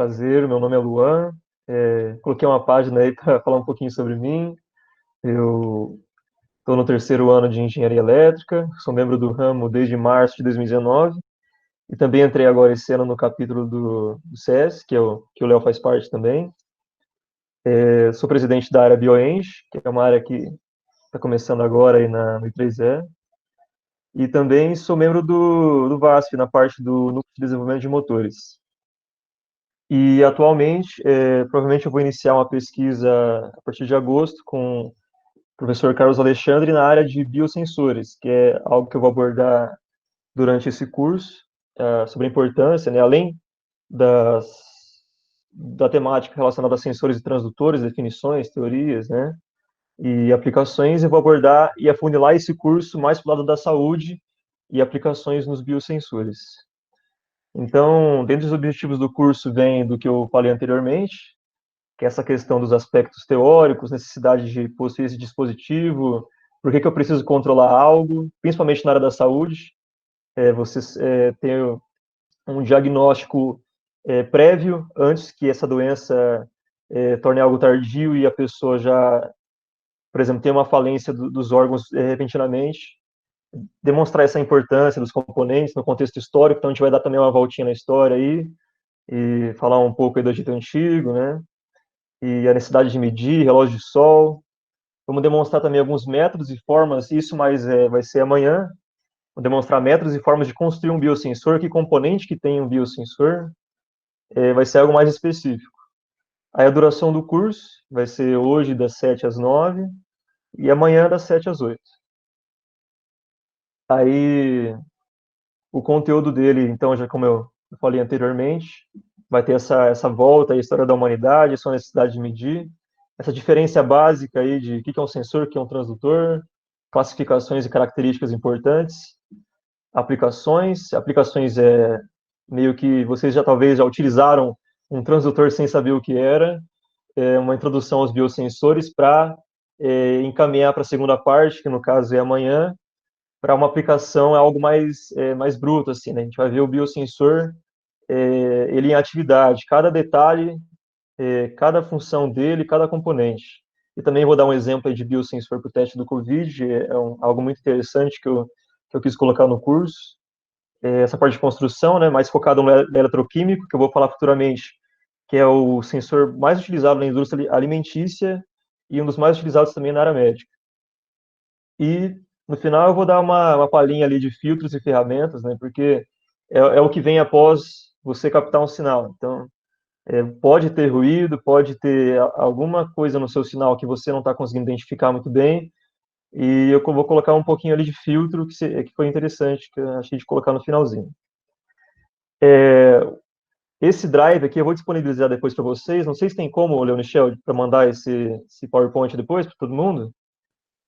prazer, meu nome é Luan. Coloquei uma página aí para falar um pouquinho sobre mim. Eu estou no terceiro ano de engenharia elétrica, sou membro do ramo desde março de 2019 e também entrei agora esse ano no capítulo do CS, que o Léo faz parte também. Sou presidente da área BioEng, que é uma área que está começando agora aí no I3E. E também sou membro do VASP, na parte do Núcleo de Desenvolvimento de Motores. E atualmente, provavelmente eu vou iniciar uma pesquisa a partir de agosto com o professor Carlos Alexandre na área de biosensores, que é algo que eu vou abordar durante esse curso, sobre a importância, né, além das, da temática relacionada a sensores e transdutores, definições, teorias, né, e aplicações, eu vou abordar e afunilar esse curso mais para o lado da saúde e aplicações nos biosensores. Então, dentro dos objetivos do curso vem do que eu falei anteriormente, que é essa questão dos aspectos teóricos, necessidade de possuir esse dispositivo, por que eu preciso controlar algo, principalmente na área da saúde, você ter um diagnóstico prévio, antes que essa doença torne algo tardio e a pessoa já, por exemplo, tenha uma falência dos órgãos repentinamente, demonstrar essa importância dos componentes no contexto histórico, então a gente vai dar também uma voltinha na história aí, e falar um pouco aí do Egito Antigo, né, e a necessidade de medir, relógio de sol. Vamos demonstrar também alguns métodos e formas, isso mais vai ser amanhã. Vou demonstrar métodos e formas de construir um biosensor, que componente que tem um biosensor, vai ser algo mais específico. Aí a duração do curso vai ser hoje das 7 às 9 e amanhã das 7 às 8. Aí o conteúdo dele, então, já como eu falei anteriormente, vai ter essa volta à história da humanidade, sua necessidade de medir, essa diferença básica aí de o que é um sensor, o que é um transdutor, classificações e características importantes, aplicações meio que vocês já talvez já utilizaram um transdutor sem saber o que era, uma introdução aos biosensores para encaminhar para a segunda parte, que no caso é amanhã, para uma aplicação é algo mais bruto, assim, né? A gente vai ver o biosensor, ele em atividade, cada detalhe, cada função dele, cada componente. E também vou dar um exemplo aí de biosensor para o teste do Covid, algo muito interessante que eu quis colocar no curso. Essa parte de construção, né, mais focado no eletroquímico, que eu vou falar futuramente, que é o sensor mais utilizado na indústria alimentícia e um dos mais utilizados também na área médica. E no final eu vou dar uma palhinha ali de filtros e ferramentas, né? Porque é o que vem após você captar um sinal. Então, pode ter ruído, pode ter alguma coisa no seu sinal que você não está conseguindo identificar muito bem, e eu vou colocar um pouquinho ali de filtro que foi interessante, que eu achei de colocar no finalzinho. Esse drive aqui eu vou disponibilizar depois para vocês. Não sei se tem como, Leonichel, para mandar esse PowerPoint depois para todo mundo,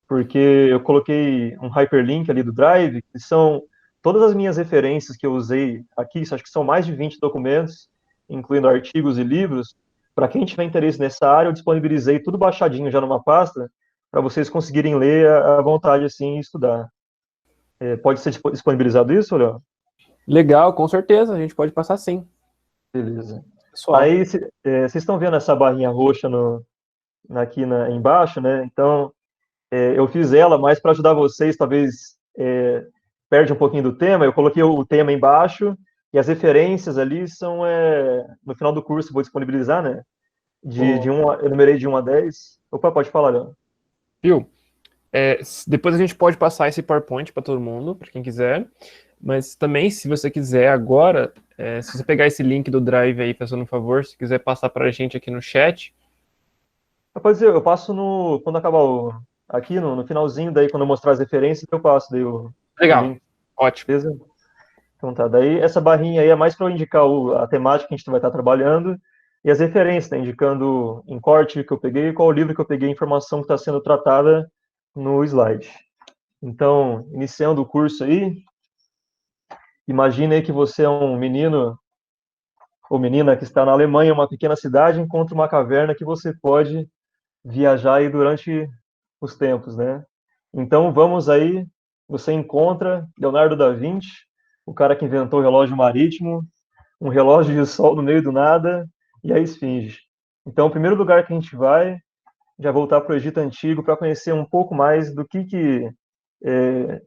porque eu coloquei um hyperlink ali do Drive, que são todas as minhas referências que eu usei aqui, acho que são mais de 20 documentos, incluindo artigos e livros. Para quem tiver interesse nessa área, eu disponibilizei tudo baixadinho já numa pasta, para vocês conseguirem ler à vontade assim e estudar. Pode ser disponibilizado isso, Léo? Legal, com certeza, a gente pode passar sim, Beleza. pessoal. Aí, vocês estão vendo essa barrinha roxa aqui embaixo, né? Então, eu fiz ela mais para ajudar vocês, talvez perde um pouquinho do tema. Eu coloquei o tema embaixo e as referências ali são, no final do curso, vou disponibilizar, né? Eu numerei de 1 a 10. Opa, pode falar, Leandro. Viu? Depois a gente pode passar esse PowerPoint para todo mundo, para quem quiser. Mas também, se você quiser agora, se você pegar esse link do Drive aí, fazendo um favor, se quiser passar para a gente aqui no chat. Pode dizer, eu passo quando acabar aqui no finalzinho, daí quando eu mostrar as referências, eu passo daí o Legal, link. ótimo. Beleza? Então tá, daí essa barrinha aí é mais para eu indicar a temática que a gente vai estar trabalhando e as referências, né, indicando em corte que eu peguei e qual livro que eu peguei, a informação que está sendo tratada no slide. Então, iniciando o curso aí, imagine aí que você é um menino ou menina que está na Alemanha, uma pequena cidade, encontra uma caverna que você pode viajar aí durante os tempos, né? Então, vamos aí, você encontra Leonardo da Vinci, o cara que inventou o relógio marítimo, um relógio de sol no meio do nada, e a Esfinge. Então, o primeiro lugar que a gente vai já voltar para o Egito Antigo para conhecer um pouco mais do que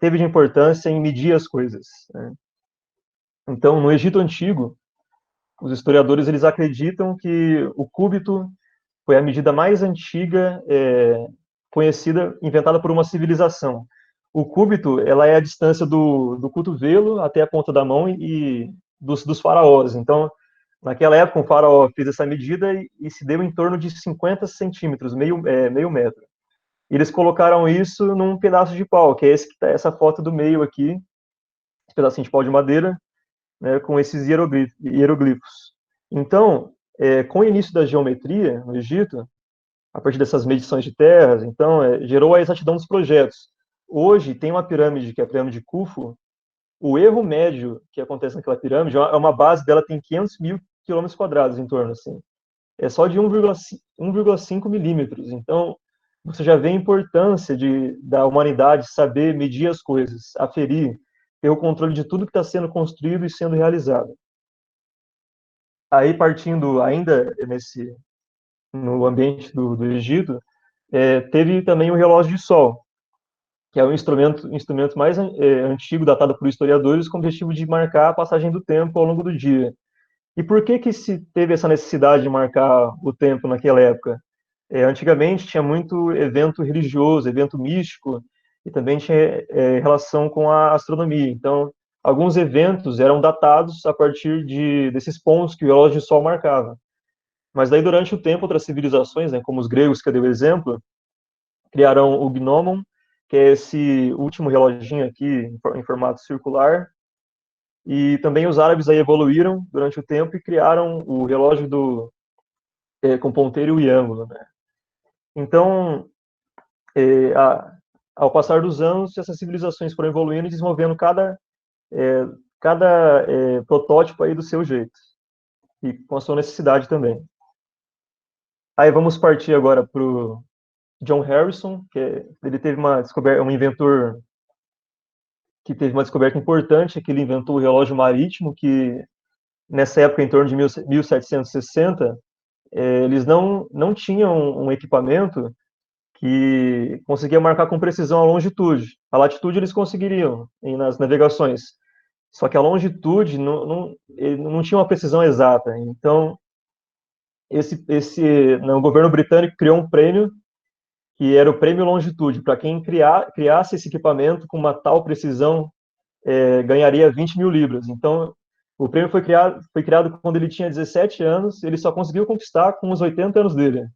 teve de importância em medir as coisas, né? Então, no Egito Antigo, os historiadores eles acreditam que o cúbito foi a medida mais antiga conhecida, inventada por uma civilização. O cúbito, ela é a distância do cotovelo até a ponta da mão e dos faraós. Então, naquela época, um faraó fez essa medida e se deu em torno de 50 centímetros, meio metro. E eles colocaram isso num pedaço de pau, que é essa foto do meio aqui, esse pedacinho de pau de madeira, né, com esses hieroglifos. Então, com o início da geometria no Egito, a partir dessas medições de terras, então, gerou a exatidão dos projetos. Hoje, tem uma pirâmide, que é a pirâmide Khufu. O erro médio que acontece naquela pirâmide, é uma base dela tem 500 mil quilômetros quadrados em torno, assim. É só de 1,5 milímetros. Então, você já vê a importância da humanidade saber medir as coisas, aferir, ter o controle de tudo que está sendo construído e sendo realizado. Aí, partindo ainda no ambiente do Egito, teve também o relógio de sol, que é o instrumento mais antigo, datado por historiadores, com o objetivo de marcar a passagem do tempo ao longo do dia. E por que se teve essa necessidade de marcar o tempo naquela época? Antigamente tinha muito evento religioso, evento místico, e também tinha relação com a astronomia. Então, alguns eventos eram datados a partir desses pontos que o relógio de sol marcava. Mas daí, durante o tempo, outras civilizações, né, como os gregos, que eu dei o exemplo, criaram o gnomon, que é esse último reloginho aqui, em formato circular, e também os árabes aí evoluíram durante o tempo e criaram o relógio com ponteiro e ângulo, né? Então, ao passar dos anos, essas civilizações foram evoluindo e desenvolvendo cada protótipo aí do seu jeito e com a sua necessidade também. Aí vamos partir agora para o John Harrison, ele teve um inventor que teve uma descoberta importante, que ele inventou o relógio marítimo, que nessa época, em torno de 1760, eles não tinham um equipamento que conseguia marcar com precisão a longitude. A latitude eles conseguiriam nas navegações, só que a longitude não tinha uma precisão exata. Então, o governo britânico criou um prêmio, que era o Prêmio Longitude, para quem criasse esse equipamento com uma tal precisão, ganharia 20 mil libras. Então, o prêmio foi criado quando ele tinha 17 anos, ele só conseguiu conquistar com os 80 anos dele,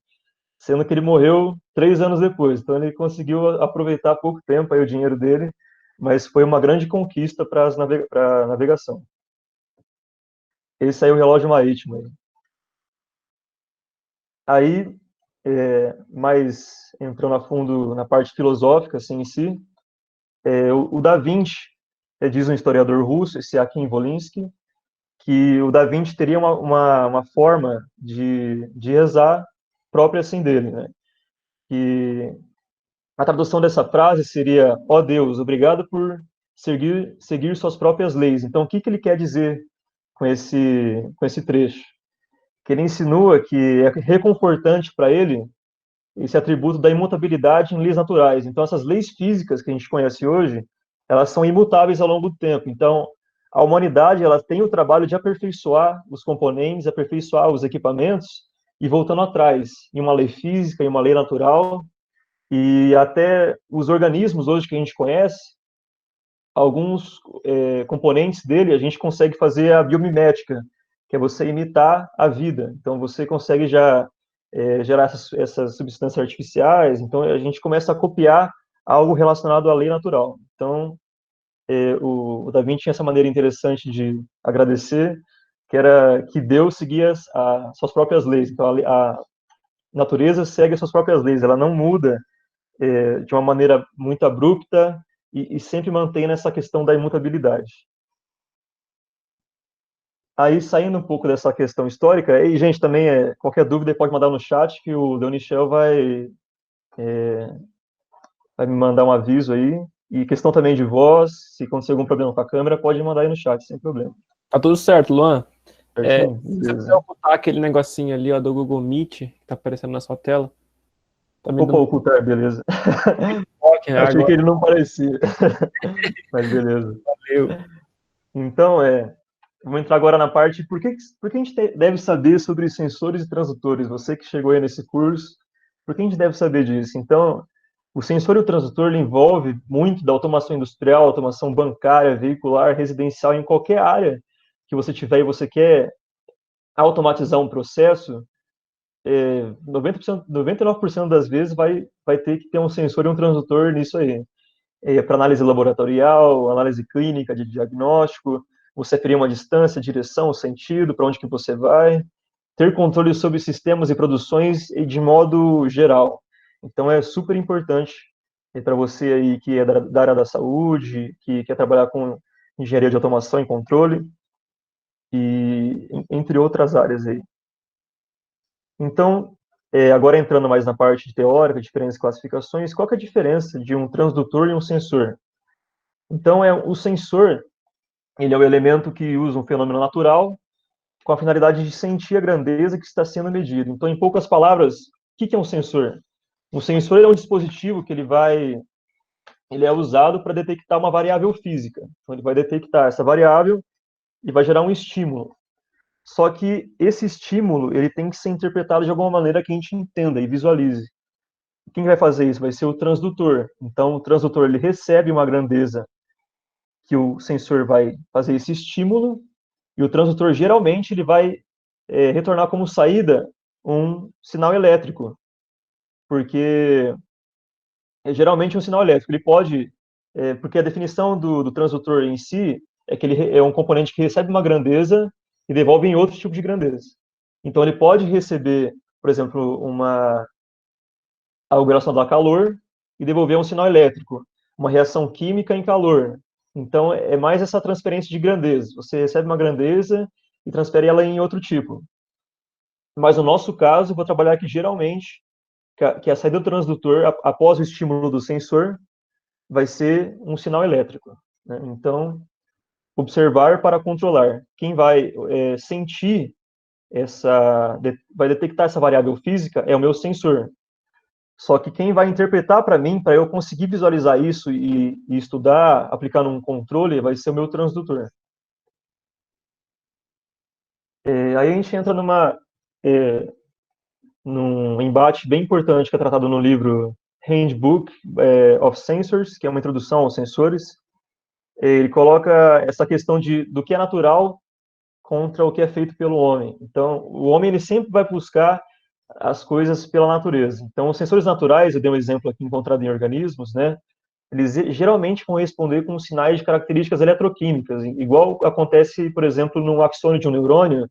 sendo que ele morreu 3 anos depois. Então, ele conseguiu aproveitar pouco tempo aí o dinheiro dele, mas foi uma grande conquista para a navegação. Esse aí é o relógio marítimo. Aí, mais entrando a fundo na parte filosófica, assim, em si, o Da Vinci, diz um historiador russo, esse Akim Volinsky, que o Da Vinci teria uma forma de rezar própria assim dele, né? E a tradução dessa frase seria: ó Deus, obrigado por seguir suas próprias leis. Então, o que ele quer dizer com esse trecho? Que ele insinua que é reconfortante para ele esse atributo da imutabilidade em leis naturais. Então, essas leis físicas que a gente conhece hoje, elas são imutáveis ao longo do tempo. Então, a humanidade ela tem o trabalho de aperfeiçoar os componentes, aperfeiçoar os equipamentos e voltando atrás em uma lei física, em uma lei natural, e até os organismos hoje que a gente conhece, alguns componentes dele a gente consegue fazer a biomimética, que é você imitar a vida. Então, você consegue já gerar essas substâncias artificiais, então a gente começa a copiar algo relacionado à lei natural. Então, o Da Vinci tinha essa maneira interessante de agradecer, que era que Deus seguia as suas próprias leis. Então, a natureza segue as suas próprias leis, ela não muda de uma maneira muito abrupta e sempre mantém essa questão da imutabilidade. Aí, saindo um pouco dessa questão histórica, e, gente, também, qualquer dúvida pode mandar no chat, que o Deonichel vai me mandar um aviso aí. E questão também de voz, se acontecer algum problema com a câmera, pode mandar aí no chat, sem problema. Tá tudo certo, Luan. Certinho? Se você puder Beleza. ocultar aquele negocinho ali, ó, do Google Meet, que tá aparecendo na sua tela, tá me Opa, dando ocultar, beleza. um toque, né? Achei que Agora ele não parecia. Mas beleza. eu. Então, vamos entrar agora na parte, por que a gente deve saber sobre sensores e transdutores? Você que chegou aí nesse curso, por que a gente deve saber disso? Então, o sensor e o transdutor ele envolve muito da automação industrial, automação bancária, veicular, residencial, em qualquer área que você tiver e você quer automatizar um processo, 90%, 99% das vezes vai ter que ter um sensor e um transdutor nisso aí. Para análise laboratorial, análise clínica de diagnóstico, você aferir uma distância, direção, sentido, para onde que você vai, ter controle sobre sistemas e produções e de modo geral. Então é super importante para você aí que é da área da saúde, que quer trabalhar com engenharia de automação e controle, e entre outras áreas aí. Então, agora entrando mais na parte teórica, diferentes classificações, qual que é a diferença de um transdutor e um sensor? Então, o sensor, ele é o elemento que usa um fenômeno natural com a finalidade de sentir a grandeza que está sendo medida. Então, em poucas palavras, o que é um sensor? Um sensor é um dispositivo que ele é usado para detectar uma variável física. Então, ele vai detectar essa variável e vai gerar um estímulo. Só que esse estímulo, ele tem que ser interpretado de alguma maneira que a gente entenda e visualize. Quem vai fazer isso? Vai ser o transdutor. Então, o transdutor, ele recebe uma grandeza que o sensor vai fazer esse estímulo, e o transdutor, geralmente, ele vai retornar como saída um sinal elétrico, porque geralmente um sinal elétrico. Ele pode, porque a definição do transdutor em si é que ele é um componente que recebe uma grandeza e devolve em outro tipo de grandeza. Então ele pode receber, por exemplo, algo relacionado a calor e devolver um sinal elétrico, uma reação química em calor. Então é mais essa transferência de grandeza. Você recebe uma grandeza e transfere ela em outro tipo. Mas no nosso caso, eu vou trabalhar aqui geralmente que a saída do transdutor, após o estímulo do sensor, vai ser um sinal elétrico. Né? Então, observar para controlar. Quem vai sentir vai detectar essa variável física é o meu sensor. Só que quem vai interpretar para mim, para eu conseguir visualizar isso e estudar, aplicar num controle, vai ser o meu transdutor. Aí a gente entra é, num embate bem importante que é tratado no livro Handbook of Sensors, que é uma introdução aos sensores. Ele coloca essa questão do que é natural contra o que é feito pelo homem. Então, o homem ele sempre vai buscar as coisas pela natureza. Então, os sensores naturais, eu dei um exemplo aqui encontrado em organismos, né? Eles geralmente vão responder com sinais de características eletroquímicas, igual acontece, por exemplo, no axônio de um neurônio,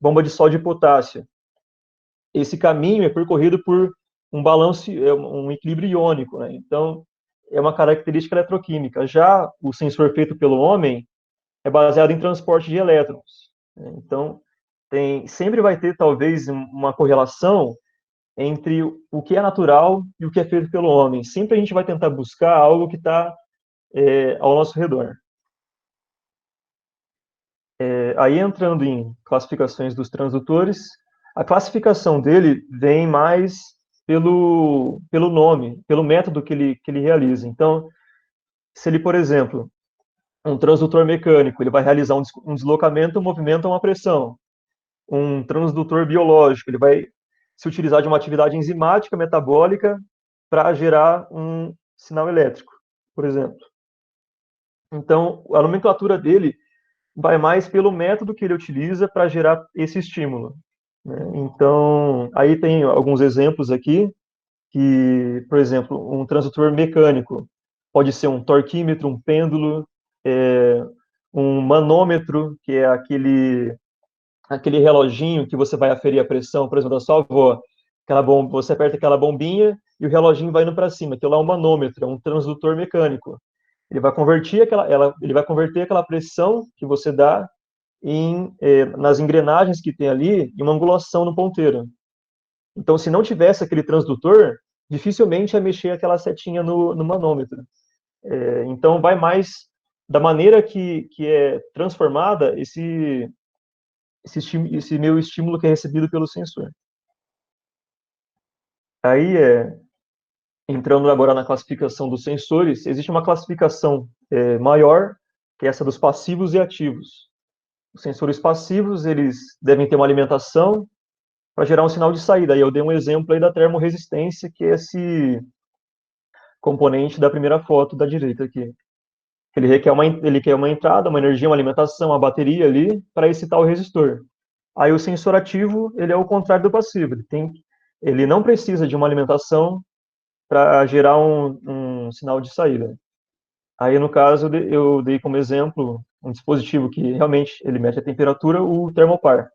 bomba de sódio e potássio. Esse caminho é percorrido por um balanço, um equilíbrio iônico, né? Então, é uma característica eletroquímica. Já o sensor feito pelo homem é baseado em transporte de elétrons, né? Então, sempre vai ter, talvez, uma correlação entre o que é natural e o que é feito pelo homem. Sempre a gente vai tentar buscar algo que está ao nosso redor. Aí entrando em classificações dos transdutores, a classificação dele vem mais pelo nome, pelo método que ele realiza. Então, se ele, por exemplo, um transdutor mecânico, ele vai realizar um deslocamento, um movimento ou uma pressão. Um transdutor biológico, ele vai se utilizar de uma atividade enzimática, metabólica, para gerar um sinal elétrico, por exemplo. Então, a nomenclatura dele vai mais pelo método que ele utiliza para gerar esse estímulo, né? Então, aí tem alguns exemplos aqui, que, por exemplo, um transdutor mecânico pode ser um torquímetro, um pêndulo, é, um manômetro, que é aquele reloginho que você vai aferir a pressão, por exemplo, da sua avó. Você aperta aquela bombinha e o reloginho vai indo para cima. Aquilo lá é um manômetro, é um transdutor mecânico. Ele vai converter aquela pressão que você dá nas engrenagens que tem ali, em uma angulação no ponteiro. Então, se não tivesse aquele transdutor, dificilmente ia mexer aquela setinha no manômetro. Então, vai mais da maneira que é transformada esse meu estímulo que é recebido pelo sensor. Aí, entrando agora na classificação dos sensores, existe uma classificação maior, que é essa dos passivos e ativos. Os sensores passivos, eles devem ter uma alimentação para gerar um sinal de saída. Aí eu dei um exemplo aí da termorresistência, que é esse componente da primeira foto da direita aqui. Ele quer uma entrada, uma energia, uma alimentação, uma bateria ali para excitar o resistor. Aí o sensor ativo, ele é o contrário do passivo. Ele não precisa de uma alimentação para gerar um sinal de saída. Aí, no caso, eu dei como exemplo um dispositivo que realmente ele mede a temperatura, o termopar.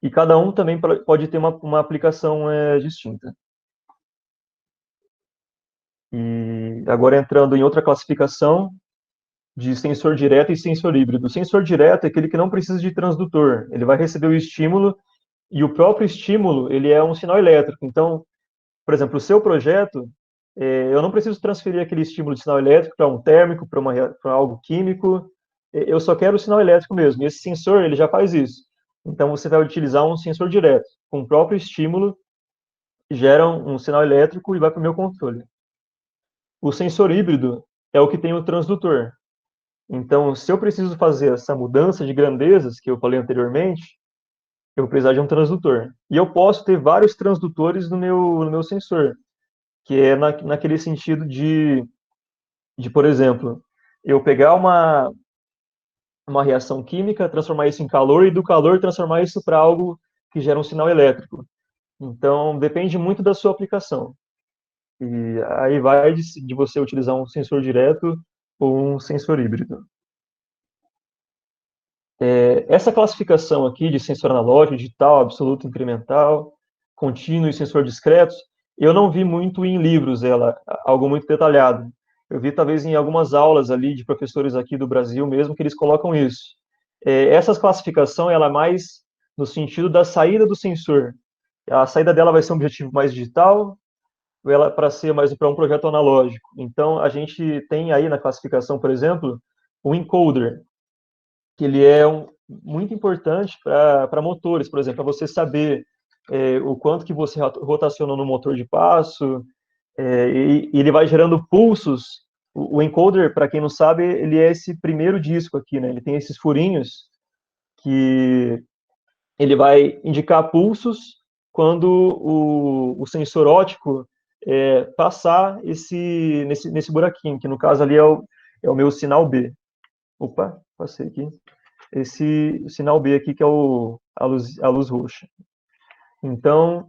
E cada um também pode ter uma aplicação distinta. E agora entrando em outra classificação de sensor direto e sensor híbrido. O sensor direto é aquele que não precisa de transdutor. Ele vai receber o estímulo e o próprio estímulo ele é um sinal elétrico. Então, por exemplo, o seu projeto, eu não preciso transferir aquele estímulo de sinal elétrico para um térmico, para algo químico. Eu só quero o sinal elétrico mesmo. E esse sensor ele já faz isso. Então, você vai utilizar um sensor direto com o próprio estímulo, gera um sinal elétrico e vai para o meu controle. O sensor híbrido é o que tem o transdutor. Então, se eu preciso fazer essa mudança de grandezas que eu falei anteriormente, eu vou precisar de um transdutor. E eu posso ter vários transdutores no meu sensor, que é naquele sentido por exemplo, eu pegar uma reação química, transformar isso em calor, e do calor transformar isso para algo que gera um sinal elétrico. Então, depende muito da sua aplicação. E aí vai de você utilizar um sensor direto ou um sensor híbrido. Essa classificação aqui de sensor analógico, digital, absoluto, incremental, contínuo e sensor discreto, eu não vi muito em livros algo muito detalhado. Eu vi talvez em algumas aulas ali de professores aqui do Brasil mesmo que eles colocam isso. Essa classificação ela é mais no sentido da saída do sensor. A saída dela vai ser um objetivo mais digital, ou ela para ser mais para um projeto analógico. Então a gente tem aí na classificação, por exemplo, o encoder, que ele é muito importante para motores, por exemplo, para você saber o quanto que você rotacionou no motor de passo, e ele vai gerando pulsos. O encoder, para quem não sabe, ele é esse primeiro disco aqui, né? Ele tem esses furinhos que ele vai indicar pulsos quando o sensor óptico passar nesse buraquinho, que no caso ali é o meu sinal B. Opa, passei aqui. Esse sinal B aqui, que é a luz roxa. Então,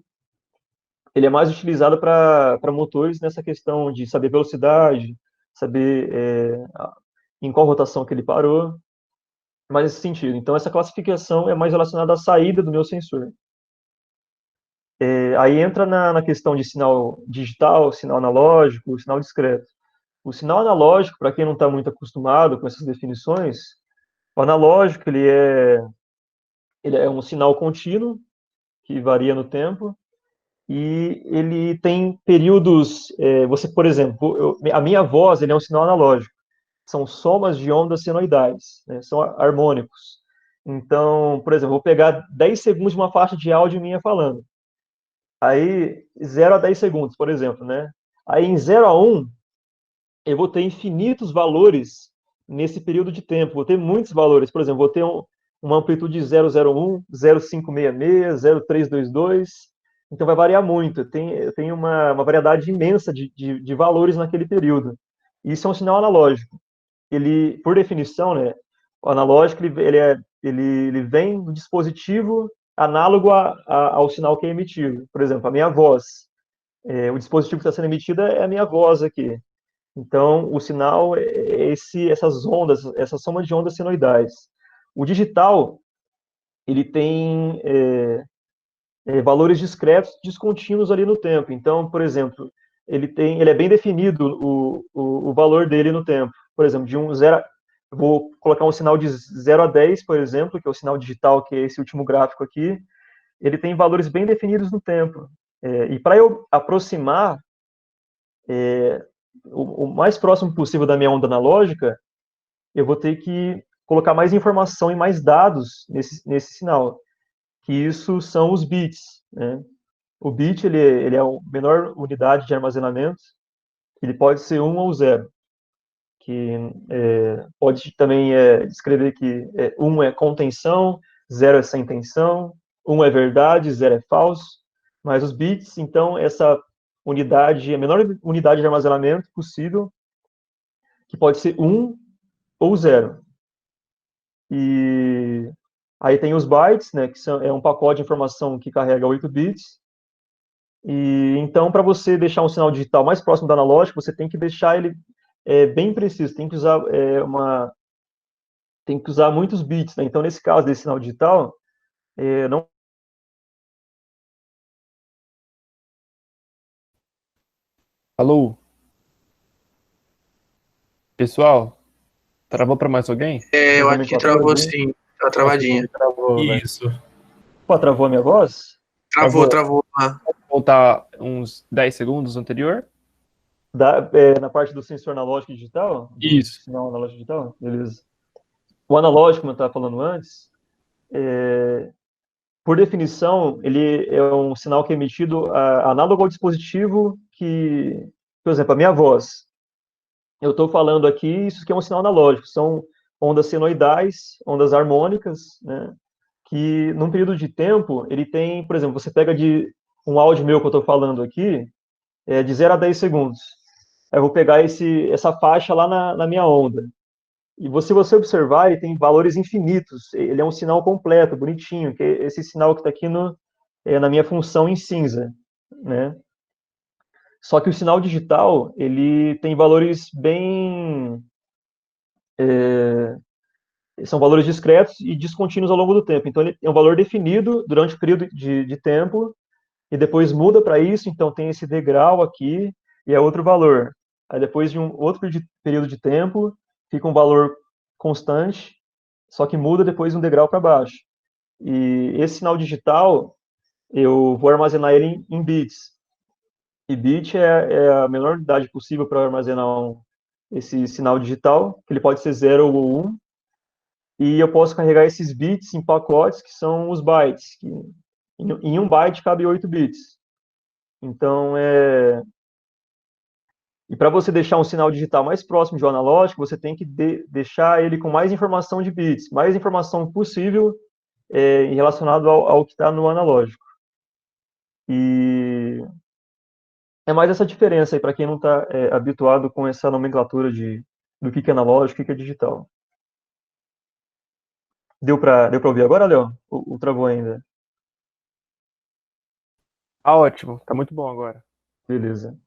ele é mais utilizado para motores nessa questão de saber velocidade, saber em qual rotação que ele parou, mais nesse sentido. Então, essa classificação é mais relacionada à saída do meu sensor. Aí entra na questão de sinal digital, sinal analógico, sinal discreto. O sinal analógico, para quem não está muito acostumado com essas definições, o analógico ele é um sinal contínuo, que varia no tempo, e ele tem períodos, você, por exemplo, a minha voz ele é um sinal analógico, são somas de ondas senoidais, né, são harmônicos. Então, por exemplo, vou pegar 10 segundos de uma faixa de áudio minha falando, aí 0 a 10 segundos, por exemplo, né? Aí em 0 a 1, eu vou ter infinitos valores nesse período de tempo, vou ter muitos valores, por exemplo, vou ter uma amplitude de 001, 0566, 0322, então vai variar muito, tem uma variedade imensa de valores naquele período. Isso é um sinal analógico. Ele, por definição, né, o analógico ele vem do dispositivo análogo ao sinal que é emitido. Por exemplo, a minha voz. O dispositivo que está sendo emitido é a minha voz aqui. Então, o sinal é essas ondas, essa soma de ondas senoidais. O digital, ele tem valores discretos, descontínuos ali no tempo. Então, por exemplo, ele é bem definido o valor dele no tempo. Por exemplo, de 1 0, eu vou colocar um sinal de 0 a 10, por exemplo, que é o sinal digital, que é esse último gráfico aqui. Ele tem valores bem definidos no tempo. E para eu aproximar o mais próximo possível da minha onda analógica, eu vou ter que colocar mais informação e mais dados nesse sinal, que isso são os bits, né? O bit, ele é a menor unidade de armazenamento, ele pode ser 1 ou 0, que pode também escrever que 1 é contenção, 0 é sem tensão, 1 é verdade, 0 é falso, mas os bits, então, essa unidade, a menor unidade de armazenamento possível, que pode ser 1 ou 0. E aí tem os bytes, né, que é um pacote de informação que carrega 8 bits. E então, para você deixar um sinal digital mais próximo do analógico, você tem que deixar ele bem preciso, tem que usar muitos bits, né? Então, nesse caso desse sinal digital, não. Alô? Pessoal, travou para mais alguém? Eu acho que travou Nomenclatura, sim, tá Nossa, pra mim travadinha. travou, velho. Isso. Pô, travou a minha voz? Travou. Voltar uns 10 segundos anterior? Na parte do sensor analógico digital? Do Isso. sinal analógico digital? Beleza. O analógico, como eu estava falando antes, por definição, ele é um sinal que é emitido análogo ao dispositivo que, por exemplo, a minha voz. Eu estou falando aqui, isso que é um sinal analógico, são ondas senoidais, ondas harmônicas, né? Que num período de tempo, ele tem, por exemplo, você pega de um áudio meu que eu estou falando aqui, de 0 a 10 segundos. Aí eu vou pegar essa faixa lá na minha onda. E se você observar, ele tem valores infinitos. Ele é um sinal completo, bonitinho, que é esse sinal que está aqui na minha função em cinza, né? Só que o sinal digital, ele tem valores bem... são valores discretos e descontínuos ao longo do tempo. Então, ele é um valor definido durante o período de tempo e depois muda para isso. Então, tem esse degrau aqui e é outro valor. Aí, depois de um outro período de tempo, fica um valor constante, só que muda depois um degrau para baixo. E esse sinal digital, eu vou armazenar ele em bits. E bit é a menor unidade possível para armazenar esse sinal digital, que ele pode ser 0 ou 1. E eu posso carregar esses bits em pacotes, que são os bytes. Que em um byte cabe 8 bits. Então, E para você deixar um sinal digital mais próximo de um analógico, você tem que deixar ele com mais informação de bits, mais informação possível relacionado ao que está no analógico. E é mais essa diferença aí para quem não está habituado com essa nomenclatura do que é analógico e o que é digital. Deu para ouvir agora, Léo? Ou travou ainda? Ah, ótimo, tá muito bom agora. Beleza.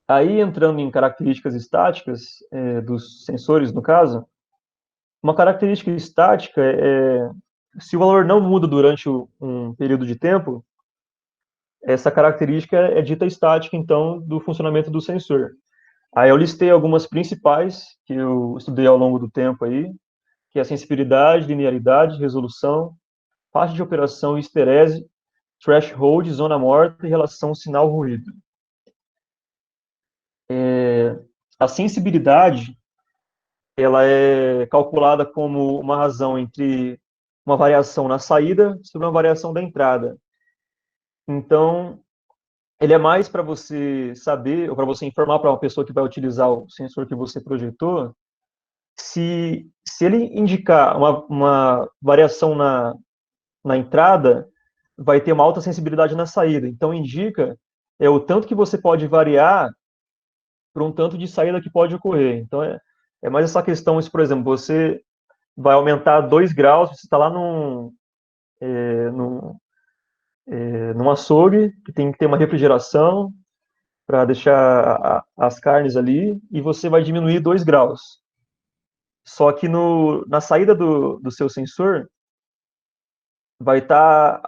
Aí, entrando em características estáticas dos sensores, no caso, uma característica estática se o valor não muda durante um período de tempo, essa característica é dita estática, então, do funcionamento do sensor. Aí eu listei algumas principais que eu estudei ao longo do tempo aí, que é a sensibilidade, linearidade, resolução, faixa de operação e esterese, threshold, zona morta e relação sinal-ruído. A sensibilidade, ela é calculada como uma razão entre uma variação na saída sobre uma variação da entrada. Então, ele é mais para você saber, ou para você informar para uma pessoa que vai utilizar o sensor que você projetou, se ele indicar uma variação na entrada, vai ter uma alta sensibilidade na saída. Então, indica o tanto que você pode variar para um tanto de saída que pode ocorrer. Então, é mais essa questão, se, por exemplo, você vai aumentar 2 graus, você está lá num açougue, que tem que ter uma refrigeração para deixar as carnes ali, e você vai diminuir 2 graus. Só que na saída do seu sensor, vai estar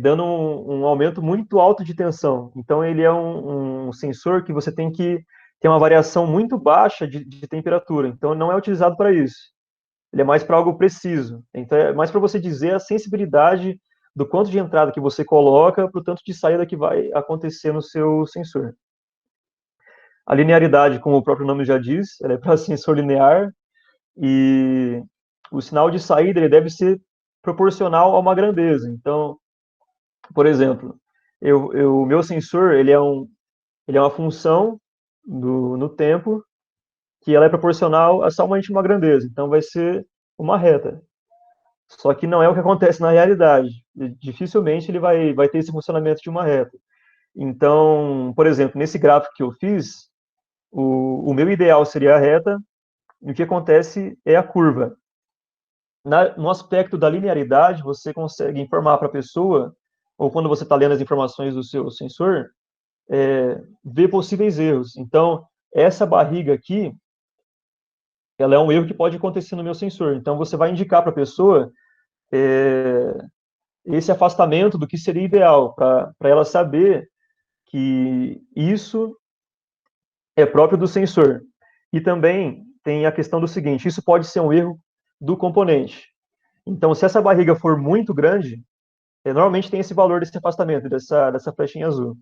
dando um aumento muito alto de tensão. Então, ele é um sensor que você tem que ter uma variação muito baixa de temperatura. Então, não é utilizado para isso. Ele é mais para algo preciso. Então, é mais para você dizer a sensibilidade do quanto de entrada que você coloca para o tanto de saída que vai acontecer no seu sensor. A linearidade, como o próprio nome já diz, ela é para sensor linear. e o sinal de saída ele deve ser proporcional a uma grandeza. Então, por exemplo, o meu sensor ele é uma função no tempo que ela é proporcional a somente uma grandeza. Então, vai ser uma reta. Só que não é o que acontece na realidade. Dificilmente ele vai ter esse funcionamento de uma reta. Então, por exemplo, nesse gráfico que eu fiz, o meu ideal seria a reta, e o que acontece é a curva. No aspecto da linearidade, você consegue informar para a pessoa, ou quando você está lendo as informações do seu sensor, ver possíveis erros. Então, essa barriga aqui, ela é um erro que pode acontecer no meu sensor. Então, você vai indicar para a pessoa esse afastamento do que seria ideal, para ela saber que isso é próprio do sensor. E também tem a questão do seguinte, isso pode ser um erro do componente. Então, se essa barriga for muito grande, normalmente tem esse valor desse afastamento, dessa flechinha azul.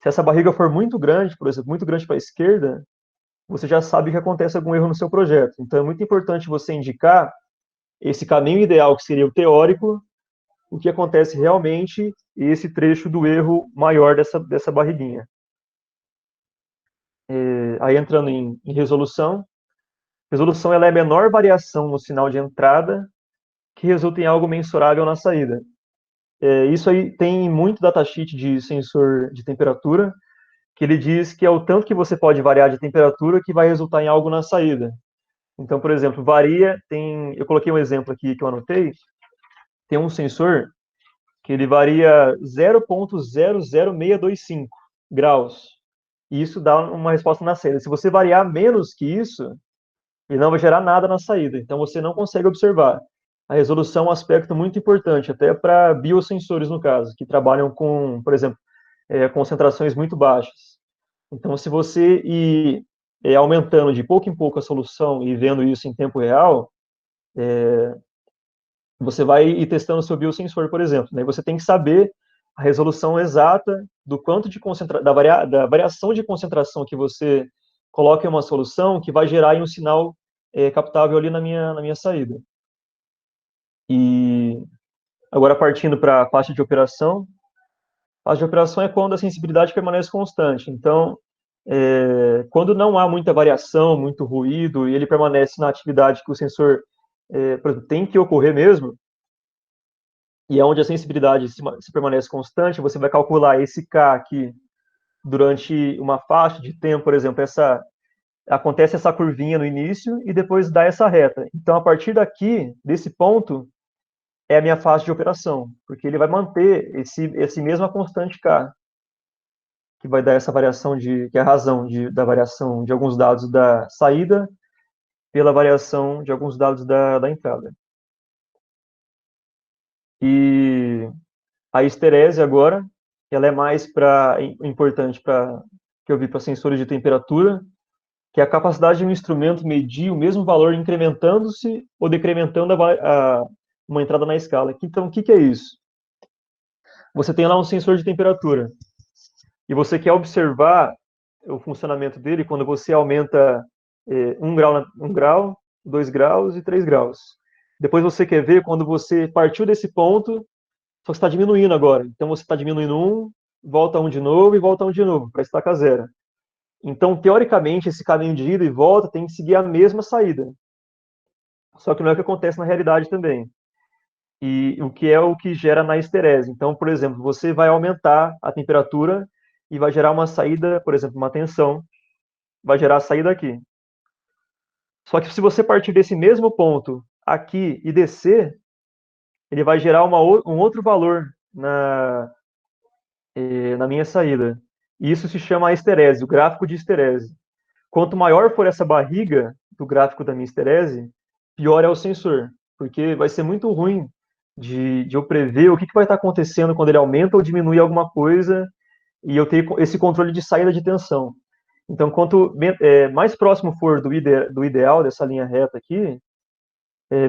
Se essa barriga for muito grande, por exemplo, muito grande para a esquerda, você já sabe que acontece algum erro no seu projeto. Então, é muito importante você indicar esse caminho ideal, que seria o teórico, o que acontece realmente, e esse trecho do erro maior dessa barriguinha. Aí, entrando em resolução, resolução ela é a menor variação no sinal de entrada que resulta em algo mensurável na saída. Isso aí tem muito datasheet de sensor de temperatura, que ele diz que é o tanto que você pode variar de temperatura que vai resultar em algo na saída. Então, por exemplo, eu coloquei um exemplo aqui que eu anotei, tem um sensor que ele varia 0,00625 graus. E isso dá uma resposta na saída. Se você variar menos que isso, ele não vai gerar nada na saída. Então, você não consegue observar. A resolução é um aspecto muito importante, até para biosensores, no caso, que trabalham com, por exemplo, concentrações muito baixas. Então, se você ir aumentando de pouco em pouco a solução e vendo isso em tempo real, você vai ir testando o seu biosensor, por exemplo. Né? Você tem que saber a resolução exata do quanto de da variação de concentração que você coloca em uma solução que vai gerar em um sinal captável ali na minha saída. E agora partindo para a faixa de operação. A faixa de operação é quando a sensibilidade permanece constante. Então, quando não há muita variação, muito ruído, e ele permanece na atividade que o sensor, por exemplo, tem que ocorrer mesmo, e é onde a sensibilidade se permanece constante, você vai calcular esse K aqui durante uma faixa de tempo, por exemplo, acontece essa curvinha no início e depois dá essa reta. Então, a partir daqui, desse ponto, é a minha faixa de operação, porque ele vai manter esse mesma constante K, que vai dar essa variação que é a razão da variação de alguns dados da saída pela variação de alguns dados da entrada. E a esterese agora, ela é mais importante que eu vi para sensores de temperatura, que é a capacidade de um instrumento medir o mesmo valor incrementando-se ou decrementando uma entrada na escala. Então, o que é isso? Você tem lá um sensor de temperatura e você quer observar o funcionamento dele quando você aumenta 1 grau, 2 graus e 3 graus. Depois você quer ver quando você partiu desse ponto, só que está diminuindo agora. Então você está diminuindo 1, volta 1 de novo e volta 1 de novo, para estacar 0. Então, teoricamente, esse caminho de ida e volta tem que seguir a mesma saída. Só que não é o que acontece na realidade também. E o que gera na esterese. Então, por exemplo, você vai aumentar a temperatura e vai gerar uma saída, por exemplo, uma tensão, vai gerar a saída aqui. Só que se você partir desse mesmo ponto aqui e descer, ele vai gerar um outro valor na minha saída. E isso se chama esterese, o gráfico de esterese. Quanto maior for essa barriga do gráfico da minha esterese, pior é o sensor, porque vai ser muito ruim de eu prever o que vai estar acontecendo quando ele aumenta ou diminui alguma coisa e eu ter esse controle de saída de tensão. Então, quanto mais próximo for do ideal dessa linha reta aqui,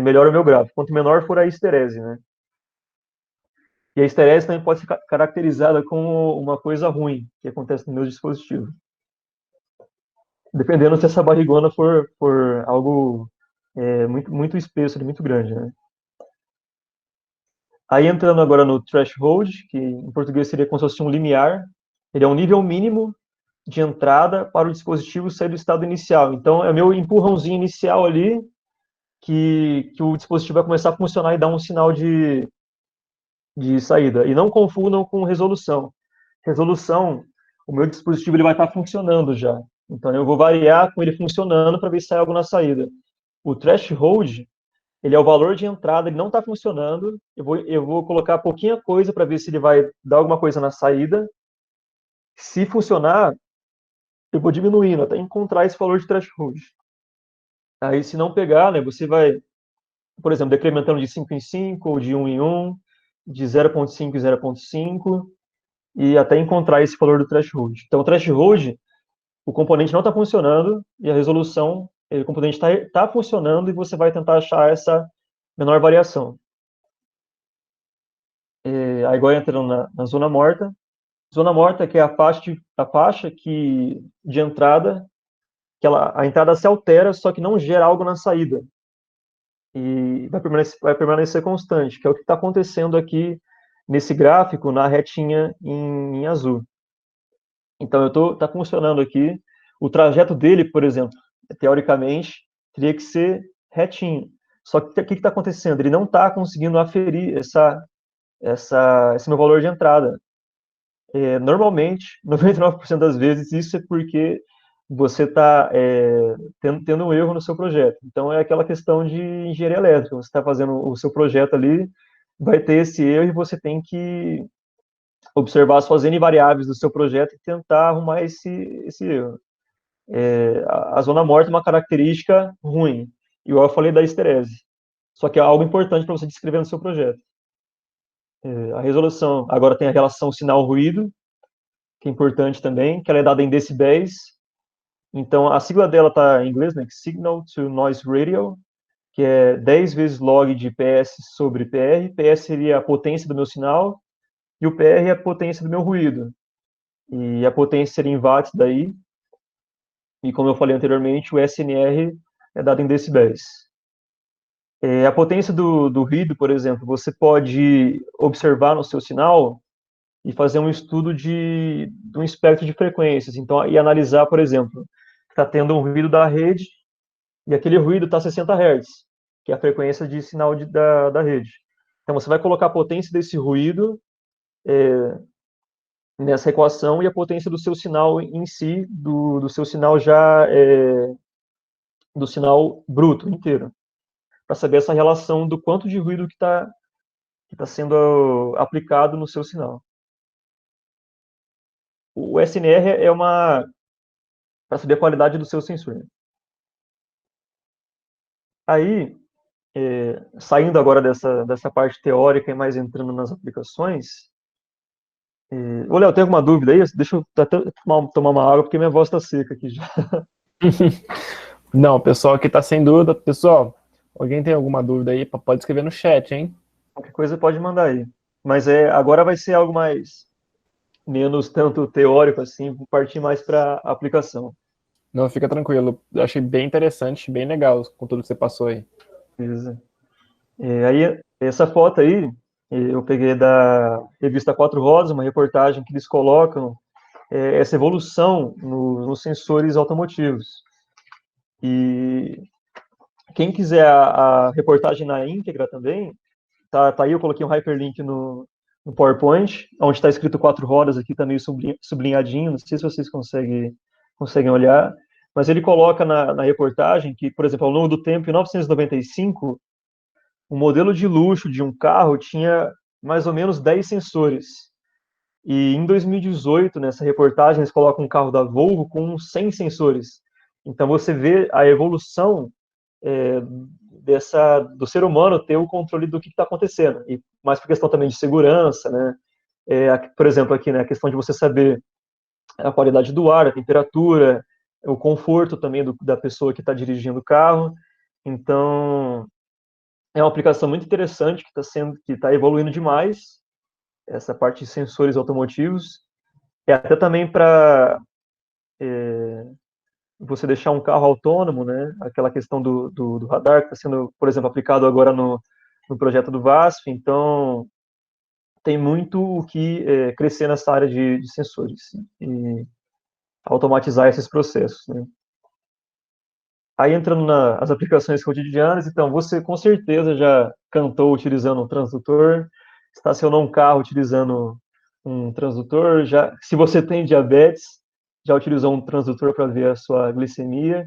melhor o meu gráfico. Quanto menor for a esterese, né? E a esterese também pode ser caracterizada como uma coisa ruim que acontece no meu dispositivo. Dependendo se essa barrigona for algo muito espesso, muito grande, né? Aí entrando agora no threshold, que em português seria como se fosse um limiar, ele é um nível mínimo de entrada para o dispositivo sair do estado inicial. Então, é o meu empurrãozinho inicial ali, que o dispositivo vai começar a funcionar e dar um sinal de saída. E não confundam com resolução. Resolução, o meu dispositivo ele vai estar funcionando já. Então, eu vou variar com ele funcionando para ver se sai algo na saída. O threshold, ele é o valor de entrada, ele não está funcionando. Eu vou colocar pouquinha coisa para ver se ele vai dar alguma coisa na saída. Se funcionar, eu vou diminuindo até encontrar esse valor de threshold. Aí, se não pegar, né, você vai, por exemplo, decrementando de 5 em 5, ou de 1 em 1, de 0,5 em 0,5, e até encontrar esse valor do threshold. Então, o threshold, o componente não está funcionando, e a resolução, o componente está funcionando, e você vai tentar achar essa menor variação. Aí agora entrando na zona morta. Zona morta, que é a faixa de entrada, que a entrada se altera, só que não gera algo na saída. E vai permanecer constante, que é o que está acontecendo aqui nesse gráfico, na retinha em azul. Então, tá funcionando aqui. O trajeto dele, por exemplo, teoricamente, teria que ser retinho. Só que o que está acontecendo? Ele não está conseguindo aferir esse meu valor de entrada. Normalmente, 99% das vezes, isso é porque você está tendo um erro no seu projeto. Então, é aquela questão de engenharia elétrica. Você está fazendo o seu projeto ali, vai ter esse erro e você tem que observar as suas N variáveis do seu projeto e tentar arrumar esse erro. A zona morta é uma característica ruim, igual eu falei da esterese. Só que é algo importante para você descrever no seu projeto. A resolução, agora tem a relação sinal-ruído, que é importante também, que ela é dada em decibéis. Então, a sigla dela está em inglês, né? Signal to Noise Ratio, que é 10 vezes log de PS sobre PR. PS seria a potência do meu sinal, e o PR é a potência do meu ruído. E a potência seria em watts daí. E como eu falei anteriormente, o SNR é dado em decibéis. A potência do ruído, por exemplo, você pode observar no seu sinal e fazer um estudo de um espectro de frequências. Então, e analisar, por exemplo, está tendo um ruído da rede e aquele ruído está 60 Hz, que é a frequência de sinal da rede. Então, você vai colocar a potência desse ruído nessa equação e a potência do seu sinal em si, do seu sinal do sinal bruto inteiro, para saber essa relação do quanto de ruído que tá sendo aplicado no seu sinal. O SNR é para saber a qualidade do seu sensor. Aí, saindo agora dessa parte teórica e mais entrando nas aplicações, ô Léo, tem alguma dúvida aí? Deixa eu até tomar uma água, porque minha voz está seca aqui já. Não, o pessoal aqui tá sem dúvida. Pessoal, alguém tem alguma dúvida aí? Pode escrever no chat, hein? Qualquer coisa pode mandar aí. Mas agora vai ser algo menos tanto teórico assim, vou partir mais para aplicação. Não, fica tranquilo. Eu achei bem interessante, bem legal com tudo que você passou aí. Beleza. Aí, essa foto aí, eu peguei da revista Quatro Rodas, uma reportagem que eles colocam essa evolução nos sensores automotivos. E quem quiser a reportagem na íntegra também, tá aí, eu coloquei um hyperlink no PowerPoint, onde está escrito Quatro Rodas, aqui está meio sublinhadinho, não sei se vocês conseguem olhar, mas ele coloca na reportagem que, por exemplo, ao longo do tempo, em 1995, o modelo de luxo de um carro tinha mais ou menos 10 sensores. E em 2018, nessa reportagem, eles colocam um carro da Volvo com 100 sensores. Então você vê a evolução do ser humano ter o controle do que está acontecendo. E mais por questão também de segurança, né? Por exemplo, aqui, né, a questão de você saber a qualidade do ar, a temperatura, o conforto também da pessoa que está dirigindo o carro. Então, é uma aplicação muito interessante que está evoluindo demais, essa parte de sensores automotivos. Até também para você deixar um carro autônomo, né? Aquela questão do radar que está sendo, por exemplo, aplicado agora no projeto do VASP. Então, tem muito o que crescer nessa área de sensores e automatizar esses processos, né? Aí entrando nas aplicações cotidianas, então você com certeza já cantou utilizando um transdutor, estacionou um carro utilizando um transdutor, já, se você tem diabetes, já utilizou um transdutor para ver a sua glicemia.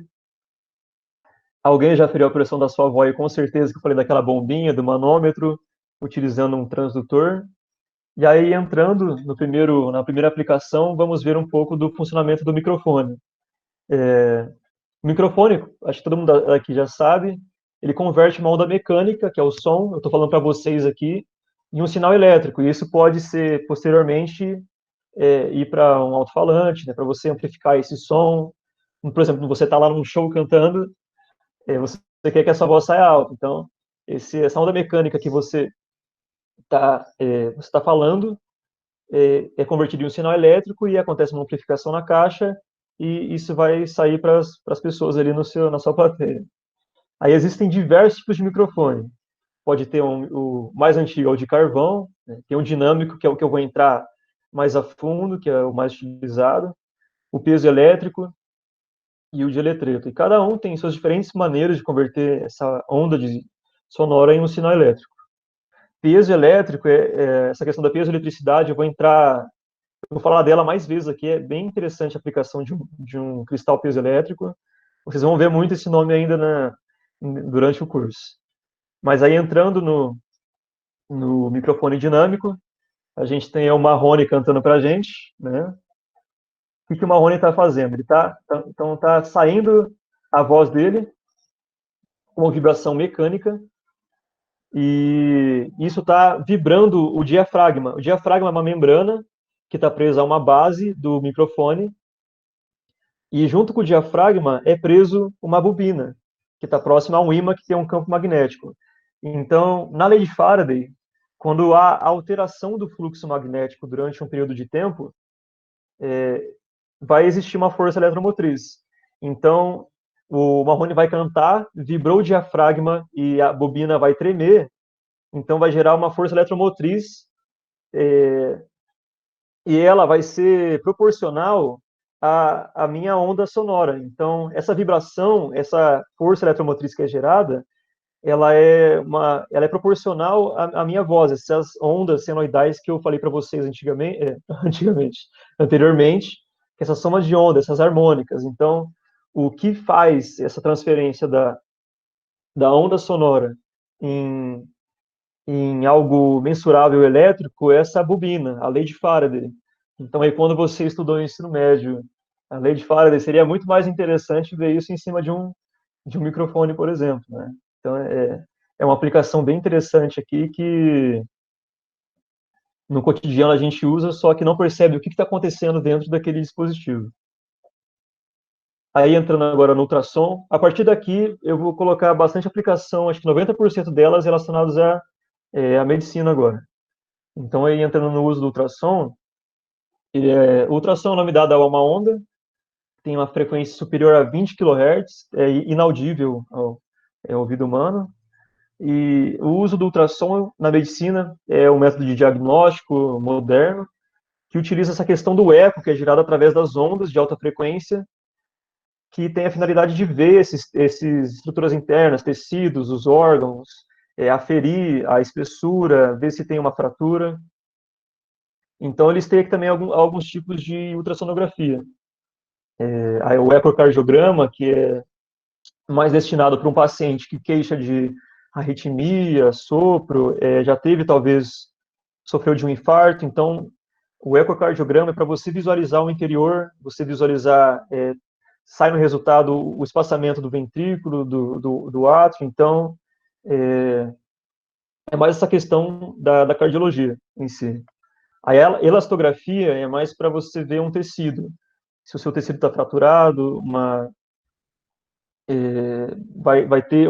Alguém já feriu a pressão da sua avó e com certeza que eu falei daquela bombinha, do manômetro, utilizando um transdutor. E aí entrando na primeira aplicação, vamos ver um pouco do funcionamento do microfone. O microfone, acho que todo mundo aqui já sabe, ele converte uma onda mecânica, que é o som, eu estou falando para vocês aqui, em um sinal elétrico. E isso pode ser, posteriormente, ir para um alto-falante, né, para você amplificar esse som. Por exemplo, você está lá num show cantando, você quer que a sua voz saia alta. Então, essa onda mecânica que você está falando é convertido em um sinal elétrico e acontece uma amplificação na caixa e isso vai sair para as pessoas ali na sua plateia. Aí existem diversos tipos de microfone. Pode ter o mais antigo, é o de carvão, né? Tem um dinâmico, que é o que eu vou entrar mais a fundo, que é o mais utilizado, o peso elétrico e o de eletreto. E cada um tem suas diferentes maneiras de converter essa onda sonora em um sinal elétrico. Peso elétrico, essa questão da piezoeletricidade, eu vou falar dela mais vezes aqui, é bem interessante a aplicação de um cristal piezoelétrico. Vocês vão ver muito esse nome ainda durante o curso. Mas aí entrando no microfone dinâmico, a gente tem o Marrone cantando para a gente, né? O que o Marrone está fazendo? Ele tá saindo a voz dele com uma vibração mecânica e isso está vibrando o diafragma. O diafragma é uma membrana que está presa a uma base do microfone e junto com o diafragma é preso uma bobina que está próxima a um ímã que tem um campo magnético. Então, na lei de Faraday, quando há alteração do fluxo magnético durante um período de tempo, vai existir uma força eletromotriz. Então, o Marrone vai cantar, vibrou o diafragma e a bobina vai tremer, então vai gerar uma força eletromotriz e ela vai ser proporcional à minha onda sonora. Então, essa vibração, essa força eletromotriz que é gerada, ela é proporcional à minha voz, essas ondas senoidais que eu falei para vocês anteriormente, que essa soma de ondas, essas harmônicas. Então, o que faz essa transferência da onda sonora em algo mensurável elétrico é essa bobina, a lei de Faraday. Então, aí, quando você estudou no ensino médio, a lei de Faraday, seria muito mais interessante ver isso em cima de um microfone, por exemplo, né? Então, é uma aplicação bem interessante aqui que no cotidiano a gente usa, só que não percebe o que está acontecendo dentro daquele dispositivo. Aí, entrando agora no ultrassom, a partir daqui eu vou colocar bastante aplicação, acho que 90% delas relacionadas à medicina agora. Então, aí entrando no uso do ultrassom, o ultrassom é o nome dado a uma onda, tem uma frequência superior a 20 kHz, é inaudível ao ouvido humano. E o uso do ultrassom na medicina é um método de diagnóstico moderno que utiliza essa questão do eco, que é gerado através das ondas de alta frequência, que tem a finalidade de ver esses estruturas internas, tecidos, os órgãos, aferir a espessura, ver se tem uma fratura. Então, eles têm também alguns tipos de ultrassonografia. O ecocardiograma, que é mais destinado para um paciente que queixa de arritmia, sopro, já teve, talvez, sofreu de um infarto. Então, o ecocardiograma é para você visualizar o interior, você visualizar, sai no resultado o espaçamento do ventrículo, do átrio. Então, é mais essa questão da cardiologia em si. A elastografia é mais para você ver um tecido. Se o seu tecido está fraturado, vai ter,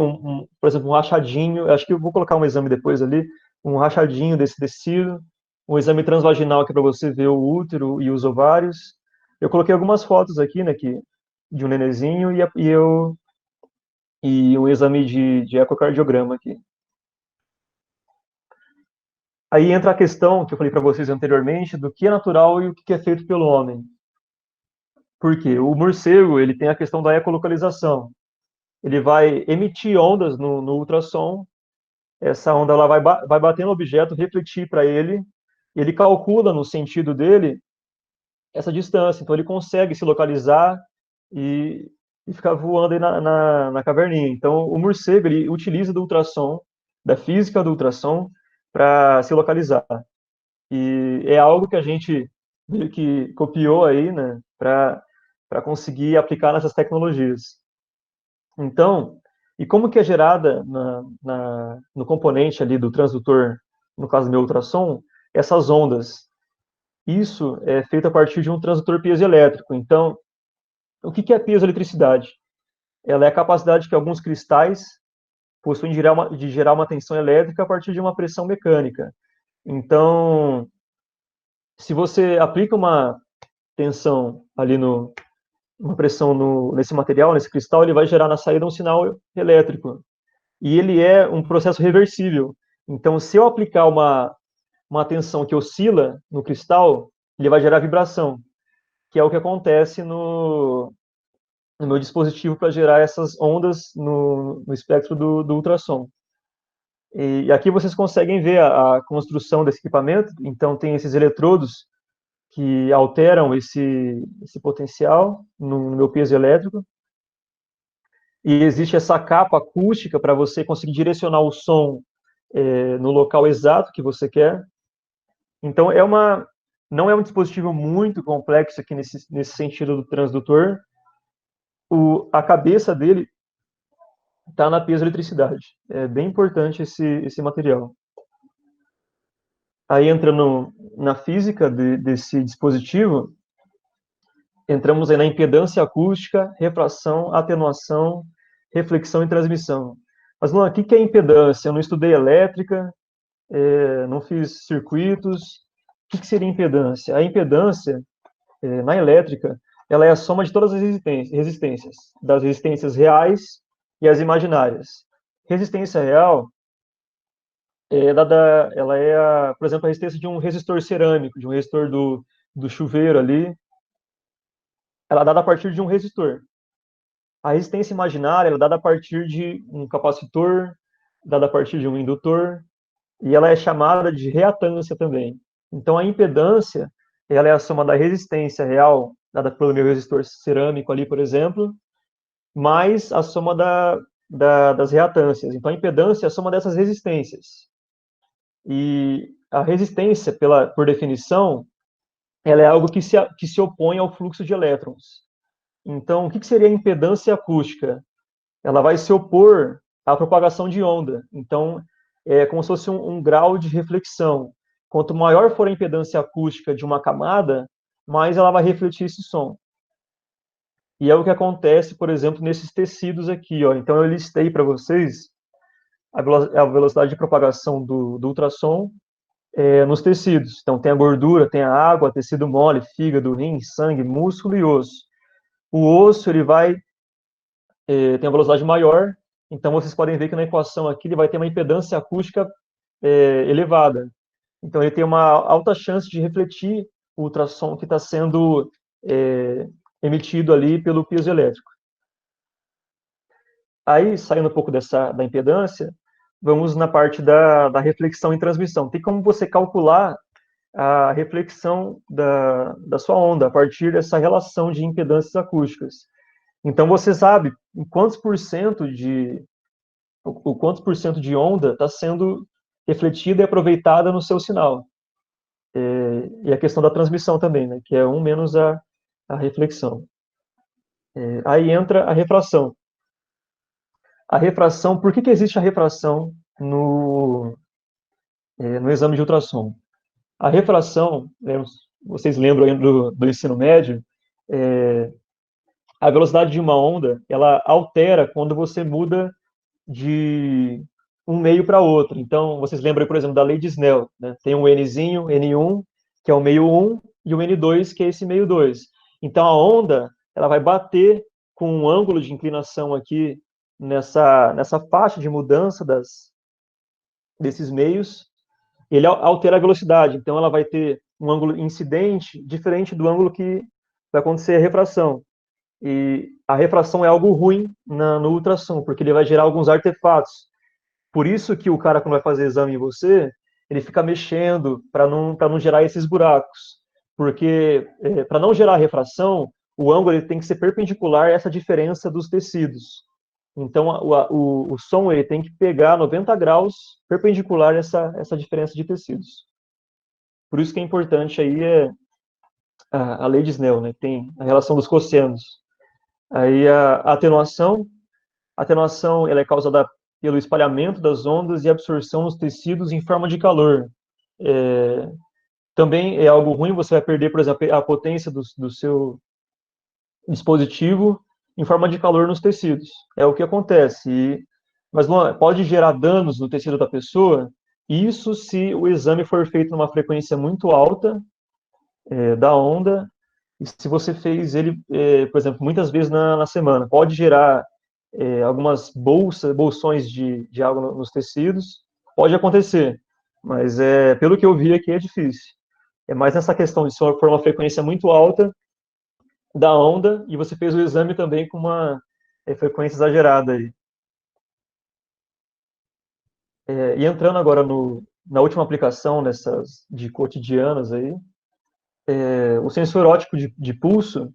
por exemplo, um rachadinho. Acho que eu vou colocar um exame depois ali, um rachadinho desse tecido. Um exame transvaginal, que é para você ver o útero e os ovários. Eu coloquei algumas fotos aqui, né, que de um nenenzinho e um exame de ecocardiograma aqui. Aí entra a questão que eu falei para vocês anteriormente do que é natural e o que é feito pelo homem. Por quê? O morcego, ele tem a questão da ecolocalização. Ele vai emitir ondas no ultrassom, essa onda ela vai bater no objeto, refletir para ele, e ele calcula no sentido dele essa distância. Então ele consegue se localizar e ficar voando aí na caverninha. Então o morcego, ele utiliza do ultrassom, da física do ultrassom, para se localizar. E é algo que a gente meio que copiou aí, né, para conseguir aplicar nessas tecnologias. Então, e como que é gerada no componente ali do transdutor, no caso do meu ultrassom, essas ondas? Isso é feito a partir de um transdutor piezoelétrico. Então, o que é piezoeletricidade? Ela é a capacidade que alguns cristais possuem de gerar uma tensão elétrica a partir de uma pressão mecânica. Então, se você aplica uma tensão ali uma pressão nesse material, nesse cristal, ele vai gerar na saída um sinal elétrico. E ele é um processo reversível. Então, se eu aplicar uma tensão que oscila no cristal, ele vai gerar vibração, que é o que acontece no meu dispositivo para gerar essas ondas no espectro do ultrassom. E aqui vocês conseguem ver a construção desse equipamento. Então, tem esses eletrodos que alteram esse potencial no meu peso elétrico. E existe essa capa acústica para você conseguir direcionar o som no local exato que você quer. Então, não é um dispositivo muito complexo aqui nesse sentido do transdutor. A cabeça dele está na piezoeletricidade. É bem importante esse material. Aí, entrando na física desse dispositivo, entramos aí na impedância acústica, refração, atenuação, reflexão e transmissão. Mas, Luan, o que é impedância? Eu não estudei elétrica, não fiz circuitos. O que seria impedância? A impedância, na elétrica, ela é a soma de todas as resistências, das resistências reais e as imaginárias. Resistência real ela é, por exemplo, a resistência de um resistor cerâmico, de um resistor do chuveiro ali, ela é dada a partir de um resistor. A resistência imaginária ela é dada a partir de um capacitor, dada a partir de um indutor, e ela é chamada de reatância também. Então, a impedância ela é a soma da resistência real, dada pelo meu resistor cerâmico ali, por exemplo, mais a soma das reatâncias. Então, a impedância é a soma dessas resistências. E a resistência, por definição, ela é algo que se opõe ao fluxo de elétrons. Então, o que seria a impedância acústica? Ela vai se opor à propagação de onda. Então, é como se fosse um grau de reflexão. Quanto maior for a impedância acústica de uma camada, mais ela vai refletir esse som. E é o que acontece, por exemplo, nesses tecidos aqui. Ó. Então, eu listei para vocês a velocidade de propagação do ultrassom nos tecidos. Então, tem a gordura, tem a água, tecido mole, fígado, rim, sangue, músculo e osso. O osso, ele tem uma velocidade maior, então vocês podem ver que na equação aqui ele vai ter uma impedância acústica elevada. Então, ele tem uma alta chance de refletir o ultrassom que está sendo emitido ali pelo piezoelétrico. Aí, saindo um pouco da impedância, vamos na parte da reflexão e transmissão. Tem como você calcular a reflexão da sua onda a partir dessa relação de impedâncias acústicas. Então, você sabe o quantos por cento de onda está sendo refletida e aproveitada no seu sinal. E a questão da transmissão também, né, que é 1 menos a reflexão. Aí entra a refração. A refração, por que existe a refração no exame de ultrassom? A refração, vocês lembram aí do ensino médio, a velocidade de uma onda, ela altera quando você muda de um meio para outro. Então, vocês lembram, por exemplo, da lei de Snell, né? Tem um Nzinho, N1, que é o meio 1, e o N2, que é esse meio 2. Então, a onda, ela vai bater com um ângulo de inclinação aqui nessa faixa de mudança desses meios, ele altera a velocidade. Então, ela vai ter um ângulo incidente diferente do ângulo que vai acontecer a refração. E a refração é algo ruim no ultrassom, porque ele vai gerar alguns artefatos. Por isso que o cara, quando vai fazer exame em você, ele fica mexendo para não gerar esses buracos. Porque, para não gerar refração, o ângulo ele tem que ser perpendicular a essa diferença dos tecidos. Então, o som ele tem que pegar 90 graus perpendicular a essa diferença de tecidos. Por isso que é importante aí a lei de Snell, né? Tem a relação dos cossenos. Aí a atenuação ela é causada pelo espalhamento das ondas e absorção nos tecidos em forma de calor. Também é algo ruim, você vai perder, por exemplo, a potência do seu dispositivo em forma de calor nos tecidos. É o que acontece. Mas pode gerar danos no tecido da pessoa, isso se o exame for feito numa frequência muito alta da onda, e se você fez ele, por exemplo, muitas vezes na semana. Pode gerar algumas bolsões de água nos tecidos, pode acontecer, mas pelo que eu vi aqui é difícil. É mais nessa questão de se for uma frequência muito alta da onda e você fez o exame também com uma frequência exagerada aí. E entrando agora na última aplicação dessas de cotidianas aí, o sensor óptico de pulso,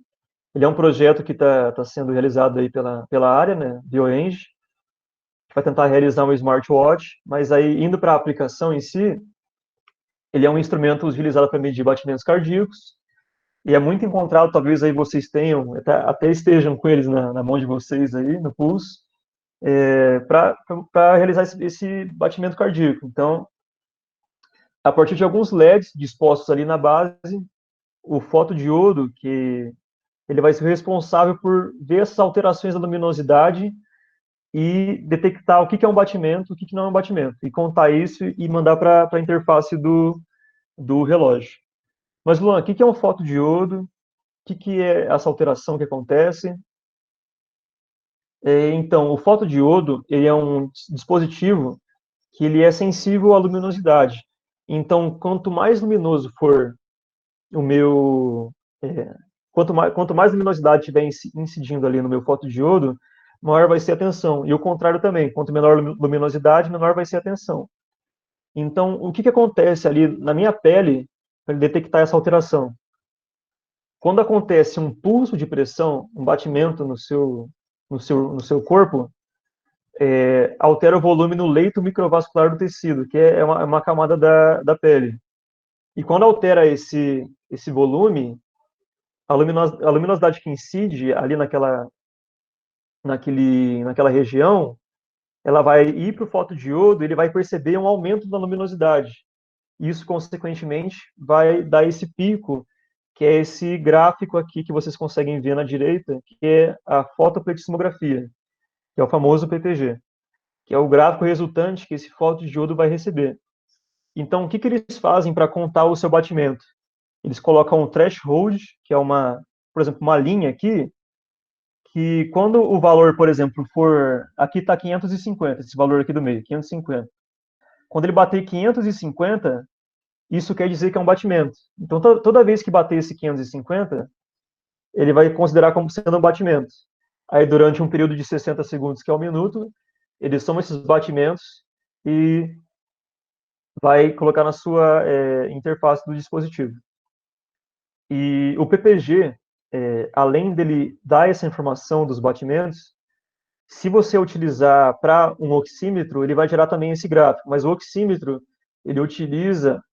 ele é um projeto que está sendo realizado aí pela área, né, BioEng, que vai tentar realizar um smartwatch, mas aí indo para a aplicação em si, ele é um instrumento utilizado para medir batimentos cardíacos, e é muito encontrado, talvez aí vocês tenham, até estejam com eles na mão de vocês aí, no pulso, para realizar esse batimento cardíaco. Então, a partir de alguns LEDs dispostos ali na base, o fotodiodo, que ele vai ser responsável por ver essas alterações da luminosidade e detectar o que é um batimento, o que não é um batimento, e contar isso e mandar para a interface do relógio. Mas, Luan, o que é um fotodiodo? O que é essa alteração que acontece? Então, o fotodiodo ele é um dispositivo que ele é sensível à luminosidade. Então, quanto mais luminoso for o meu... quanto mais luminosidade estiver incidindo ali no meu fotodiodo, maior vai ser a tensão. E o contrário também, quanto menor luminosidade, menor vai ser a tensão. Então, o que acontece ali na minha pele para detectar essa alteração? Quando acontece um pulso de pressão, um batimento no seu corpo, altera o volume no leito microvascular do tecido, que é uma camada da pele. E quando altera esse volume, a luminosidade que incide ali naquela região, ela vai ir para o fotodiodo e ele vai perceber um aumento da luminosidade. Isso, consequentemente, vai dar esse pico, que é esse gráfico aqui que vocês conseguem ver na direita, que é a fotopletismografia, que é o famoso PPG, que é o gráfico resultante que esse fotodiodo vai receber. Então, o que eles fazem para contar o seu batimento? Eles colocam um threshold, que é por exemplo, uma linha aqui, que quando o valor, por exemplo, for... Aqui está 550, esse valor aqui do meio, 550. Quando ele bater 550, isso quer dizer que é um batimento. Então, toda vez que bater esse 550, ele vai considerar como sendo um batimento. Aí, durante um período de 60 segundos, que é um minuto, ele soma esses batimentos e vai colocar na sua interface do dispositivo. E o PPG, além dele dar essa informação dos batimentos, se você utilizar para um oxímetro, ele vai gerar também esse gráfico, mas o oxímetro, ele utiliza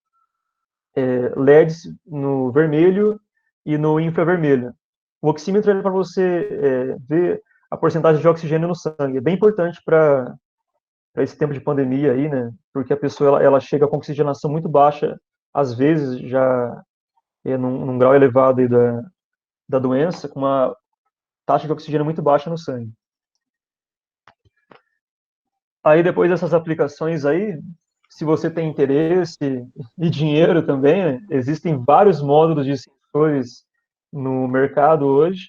LEDs no vermelho e no infravermelho. O oxímetro é para você ver a porcentagem de oxigênio no sangue. É bem importante para esse tempo de pandemia aí, né? Porque a pessoa ela chega com oxigenação muito baixa, às vezes já num grau elevado aí da doença, com uma taxa de oxigênio muito baixa no sangue. Aí depois dessas aplicações aí, se você tem interesse e dinheiro também, né, existem vários módulos de sensores no mercado hoje.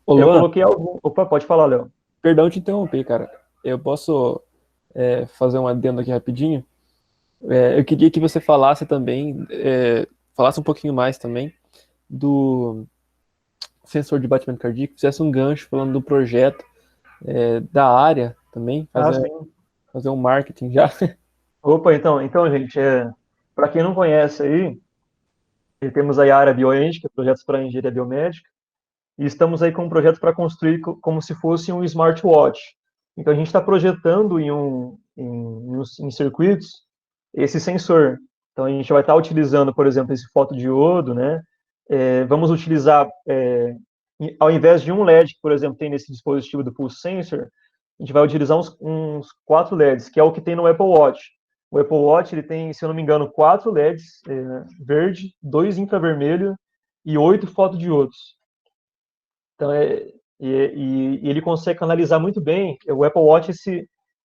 Ô, Eu Luan, coloquei algum... Opa, pode falar, Léo. perdão te interromper, cara. Eu posso fazer um adendo aqui rapidinho? Eu queria que você falasse também, falasse um pouquinho mais também do sensor de batimento cardíaco, fizesse um gancho falando do projeto, da área também, Ah, fazer, sim. fazer um marketing já. Opa, então, gente, para quem não conhece aí, temos aí a área bioética, projetos para engenharia biomédica, e estamos aí com um projeto para construir como se fosse um smartwatch. Então, a gente está projetando em circuitos esse sensor. Então, a gente vai estar utilizando, por exemplo, esse fotodiodo, né? Vamos utilizar, ao invés de um LED, que, por exemplo, tem nesse dispositivo do Pulse Sensor, a gente vai utilizar uns 4 LEDs, que é o que tem no Apple Watch. O Apple Watch ele tem, se eu não me engano, 4 LEDs verde, 2 infravermelho e 8 fotodiodos. Então, e ele consegue analisar muito bem, o Apple Watch,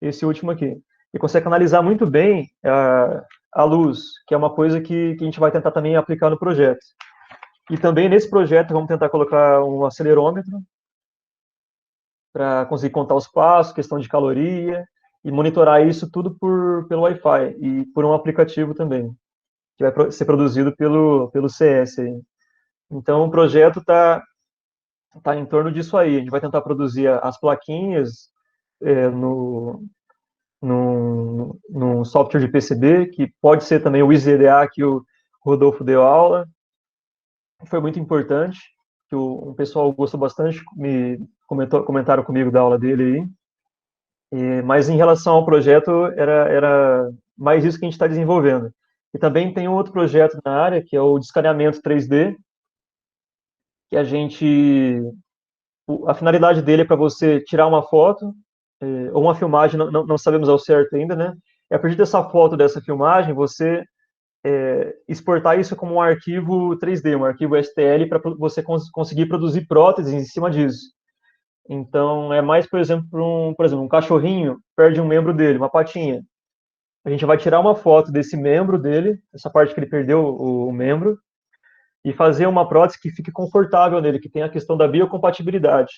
esse último aqui, ele consegue analisar muito bem a luz, que é uma coisa que a gente vai tentar também aplicar no projeto. E também nesse projeto vamos tentar colocar um acelerômetro para conseguir contar os passos, questão de caloria, e monitorar isso tudo pelo Wi-Fi e por um aplicativo também, que vai ser produzido pelo CS aí. Então o projeto está em torno disso aí. A gente vai tentar produzir as plaquinhas no software de PCB, que pode ser também o IZDA que o Rodolfo deu aula. Foi muito importante, que um pessoal gostou bastante, comentaram comigo da aula dele aí. Mas em relação ao projeto, era mais isso que a gente está desenvolvendo. E também tem um outro projeto na área, que é o de escaneamento 3D, que a finalidade dele é para você tirar uma foto, ou uma filmagem, não sabemos ao certo ainda, né? E a partir dessa foto, dessa filmagem, você exportar isso como um arquivo 3D, um arquivo STL, para você conseguir produzir próteses em cima disso. Então, é mais, por exemplo, um cachorrinho perde um membro dele, uma patinha. A gente vai tirar uma foto desse membro dele, essa parte que ele perdeu o membro, e fazer uma prótese que fique confortável nele, que tenha a questão da biocompatibilidade.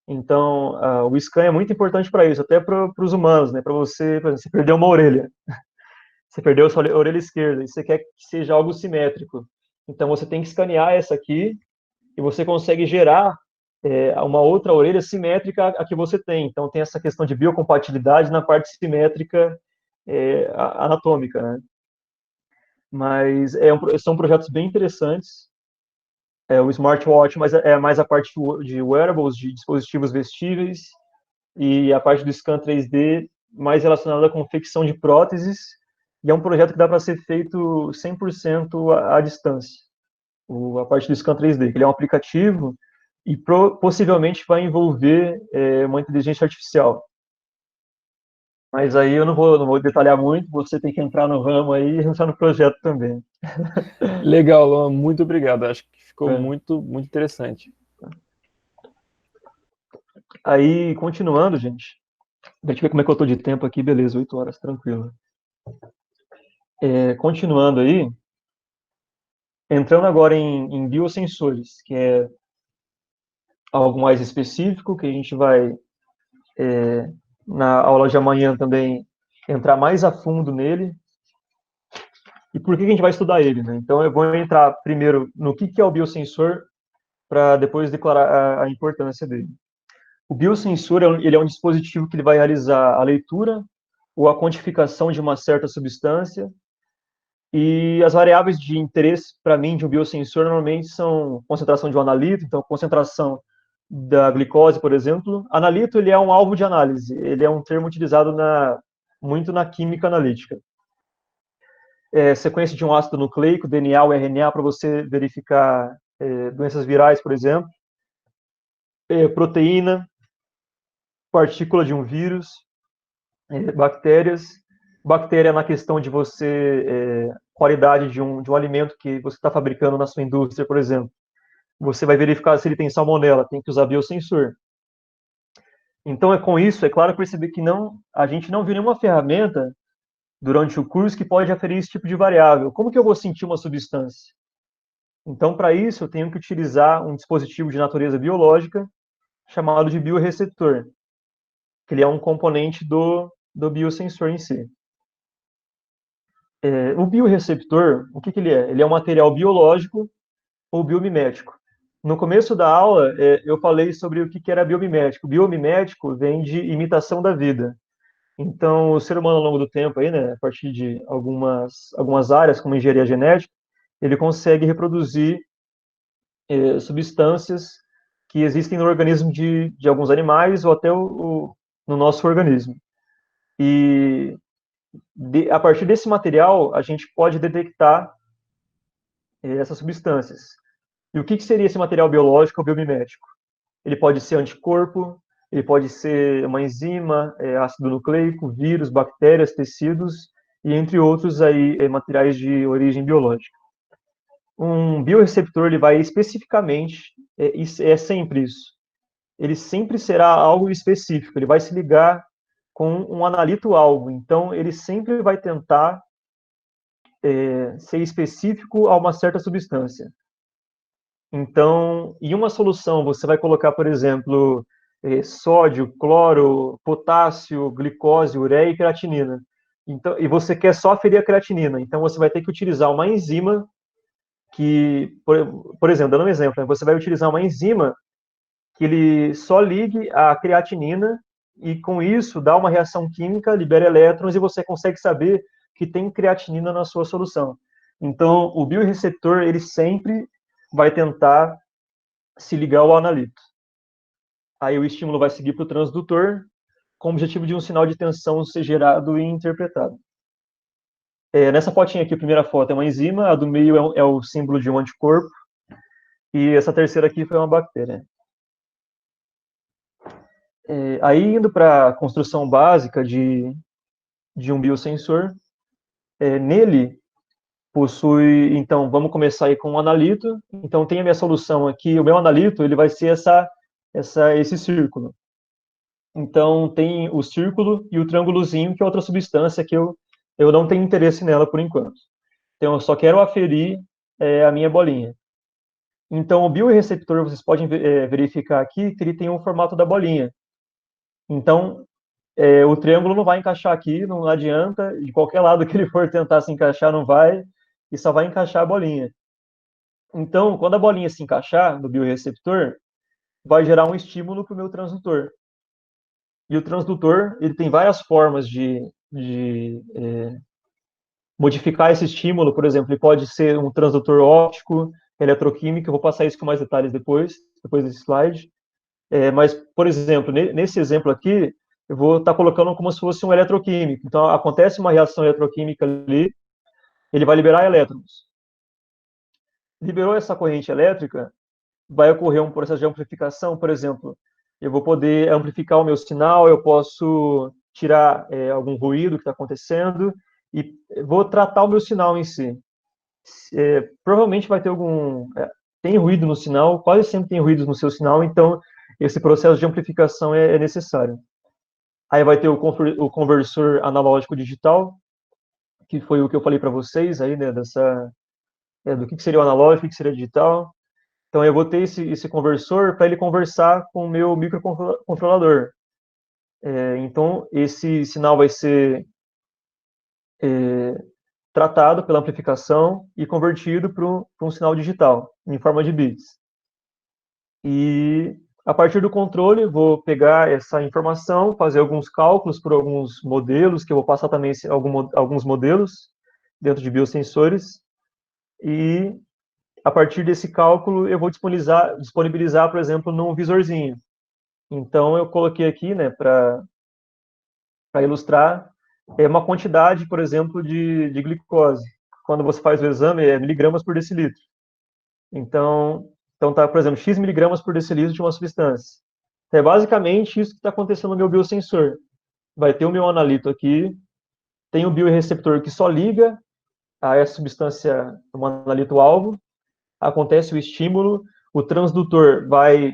Então, o scan é muito importante para isso, até para os humanos, né? Para você, por exemplo, você perdeu uma orelha, você perdeu a sua orelha esquerda e você quer que seja algo simétrico. Então, você tem que escanear essa aqui e você consegue gerar uma outra orelha simétrica à que você tem. Então, tem essa questão de biocompatibilidade na parte simétrica anatômica, né? Mas são projetos bem interessantes. O smartwatch, mas é mais a parte de wearables, de dispositivos vestíveis, e a parte do scan 3D mais relacionada à confecção de próteses, e é um projeto que dá para ser feito 100% à distância. A parte do scan 3D, que ele é um aplicativo e possivelmente vai envolver uma inteligência artificial. Mas aí eu não vou detalhar muito, você tem que entrar no ramo aí e entrar no projeto também. Legal, Luan, muito obrigado. Acho que ficou É. muito, muito interessante. Aí, continuando, gente, deixa eu ver como é que eu tô de tempo aqui, beleza, 8 horas, tranquilo. Continuando aí, entrando agora em biosensores, que é algo mais específico, que a gente vai, na aula de amanhã também, entrar mais a fundo nele. E por que a gente vai estudar ele, né? Então, eu vou entrar primeiro no que é o biosensor, para depois declarar a importância dele. O biosensor ele é um dispositivo que ele vai realizar a leitura ou a quantificação de uma certa substância. E as variáveis de interesse, para mim, de um biosensor, normalmente são concentração de um analito, então concentração da glicose, por exemplo. Analito, ele é um alvo de análise, ele é um termo utilizado muito na química analítica. Sequência de um ácido nucleico, DNA ou RNA, para você verificar doenças virais, por exemplo. Proteína, partícula de um vírus, bactérias. Bactéria na questão de você, qualidade de um alimento que você está fabricando na sua indústria, por exemplo. Você vai verificar se ele tem salmonela, tem que usar biosensor. Então, com isso, é claro perceber que a gente não viu nenhuma ferramenta durante o curso que pode aferir esse tipo de variável. Como que eu vou sentir uma substância? Então, para isso, eu tenho que utilizar um dispositivo de natureza biológica chamado de biorreceptor, que ele é um componente do biosensor em si. O biorreceptor, o que ele é? Ele é um material biológico ou biomimético. No começo da aula, eu falei sobre o que era biomimético. Biomimético vem de imitação da vida. Então, o ser humano, ao longo do tempo, aí, né, a partir de algumas áreas, como engenharia genética, ele consegue reproduzir substâncias que existem no organismo de alguns animais ou até no nosso organismo. E a partir desse material, a gente pode detectar essas substâncias. E o que seria esse material biológico ou biomimético? Ele pode ser anticorpo, ele pode ser uma enzima, ácido nucleico, vírus, bactérias, tecidos, e entre outros aí, materiais de origem biológica. Um biorreceptor, ele vai especificamente, é sempre isso, ele sempre será algo específico, ele vai se ligar com um analito-alvo, então ele sempre vai tentar ser específico a uma certa substância. Então, em uma solução, você vai colocar, por exemplo, sódio, cloro, potássio, glicose, ureia e creatinina. Então, e você quer só aferir a creatinina, então você vai ter que utilizar uma enzima que, por exemplo, dando um exemplo, né, você vai utilizar uma enzima que ele só ligue a creatinina e com isso dá uma reação química, libera elétrons e você consegue saber que tem creatinina na sua solução. Então, o biorreceptor, ele sempre vai tentar se ligar ao analito. Aí o estímulo vai seguir para o transdutor, com o objetivo de um sinal de tensão ser gerado e interpretado. Nessa fotinha aqui, a primeira foto é uma enzima, a do meio é o símbolo de um anticorpo, e essa terceira aqui foi uma bactéria. Aí, indo para a construção básica de um biosensor, nele possui, então, vamos começar aí com um analito. Então, tem a minha solução aqui, o meu analito, ele vai ser esse círculo. Então, tem o círculo e o triângulozinho, que é outra substância que eu não tenho interesse nela por enquanto. Então, eu só quero aferir a minha bolinha. Então, o biorreceptor, vocês podem verificar aqui que ele tem o formato da bolinha. Então, o triângulo não vai encaixar aqui, não adianta, de qualquer lado que ele for tentar se encaixar, não vai, e só vai encaixar a bolinha. Então, quando a bolinha se encaixar no biorreceptor, vai gerar um estímulo para o meu transdutor. E o transdutor, ele tem várias formas de modificar esse estímulo. Por exemplo, ele pode ser um transdutor óptico, eletroquímico, eu vou passar isso com mais detalhes depois desse slide. Mas, por exemplo, nesse exemplo aqui, eu vou estar colocando como se fosse um eletroquímico. Então, acontece uma reação eletroquímica ali, ele vai liberar elétrons. Liberou essa corrente elétrica, vai ocorrer um processo de amplificação, por exemplo, eu vou poder amplificar o meu sinal, eu posso tirar algum ruído que está acontecendo e vou tratar o meu sinal em si. Provavelmente vai ter tem ruído no sinal, quase sempre tem ruídos no seu sinal, então esse processo de amplificação é necessário. Aí vai ter o conversor analógico digital, que foi o que eu falei para vocês aí, né, do que seria o analógico, o que seria digital. Então, eu vou ter esse conversor para ele conversar com o meu microcontrolador. Então, esse sinal vai ser tratado pela amplificação e convertido para um sinal digital, em forma de bits. E, a partir do controle, vou pegar essa informação, fazer alguns cálculos por alguns modelos, que eu vou passar também alguns modelos dentro de biosensores, e a partir desse cálculo, eu vou disponibilizar, por exemplo, num visorzinho. Então, eu coloquei aqui, né, para ilustrar, uma quantidade, por exemplo, de glicose. Quando você faz o exame, é miligramas por decilitro. Então tá, por exemplo, X miligramas por decilitro de uma substância. É basicamente isso que está acontecendo no meu biosensor. Vai ter o meu analito aqui, tem o biorreceptor que só liga a essa substância, um analito-alvo, acontece o estímulo, o transdutor vai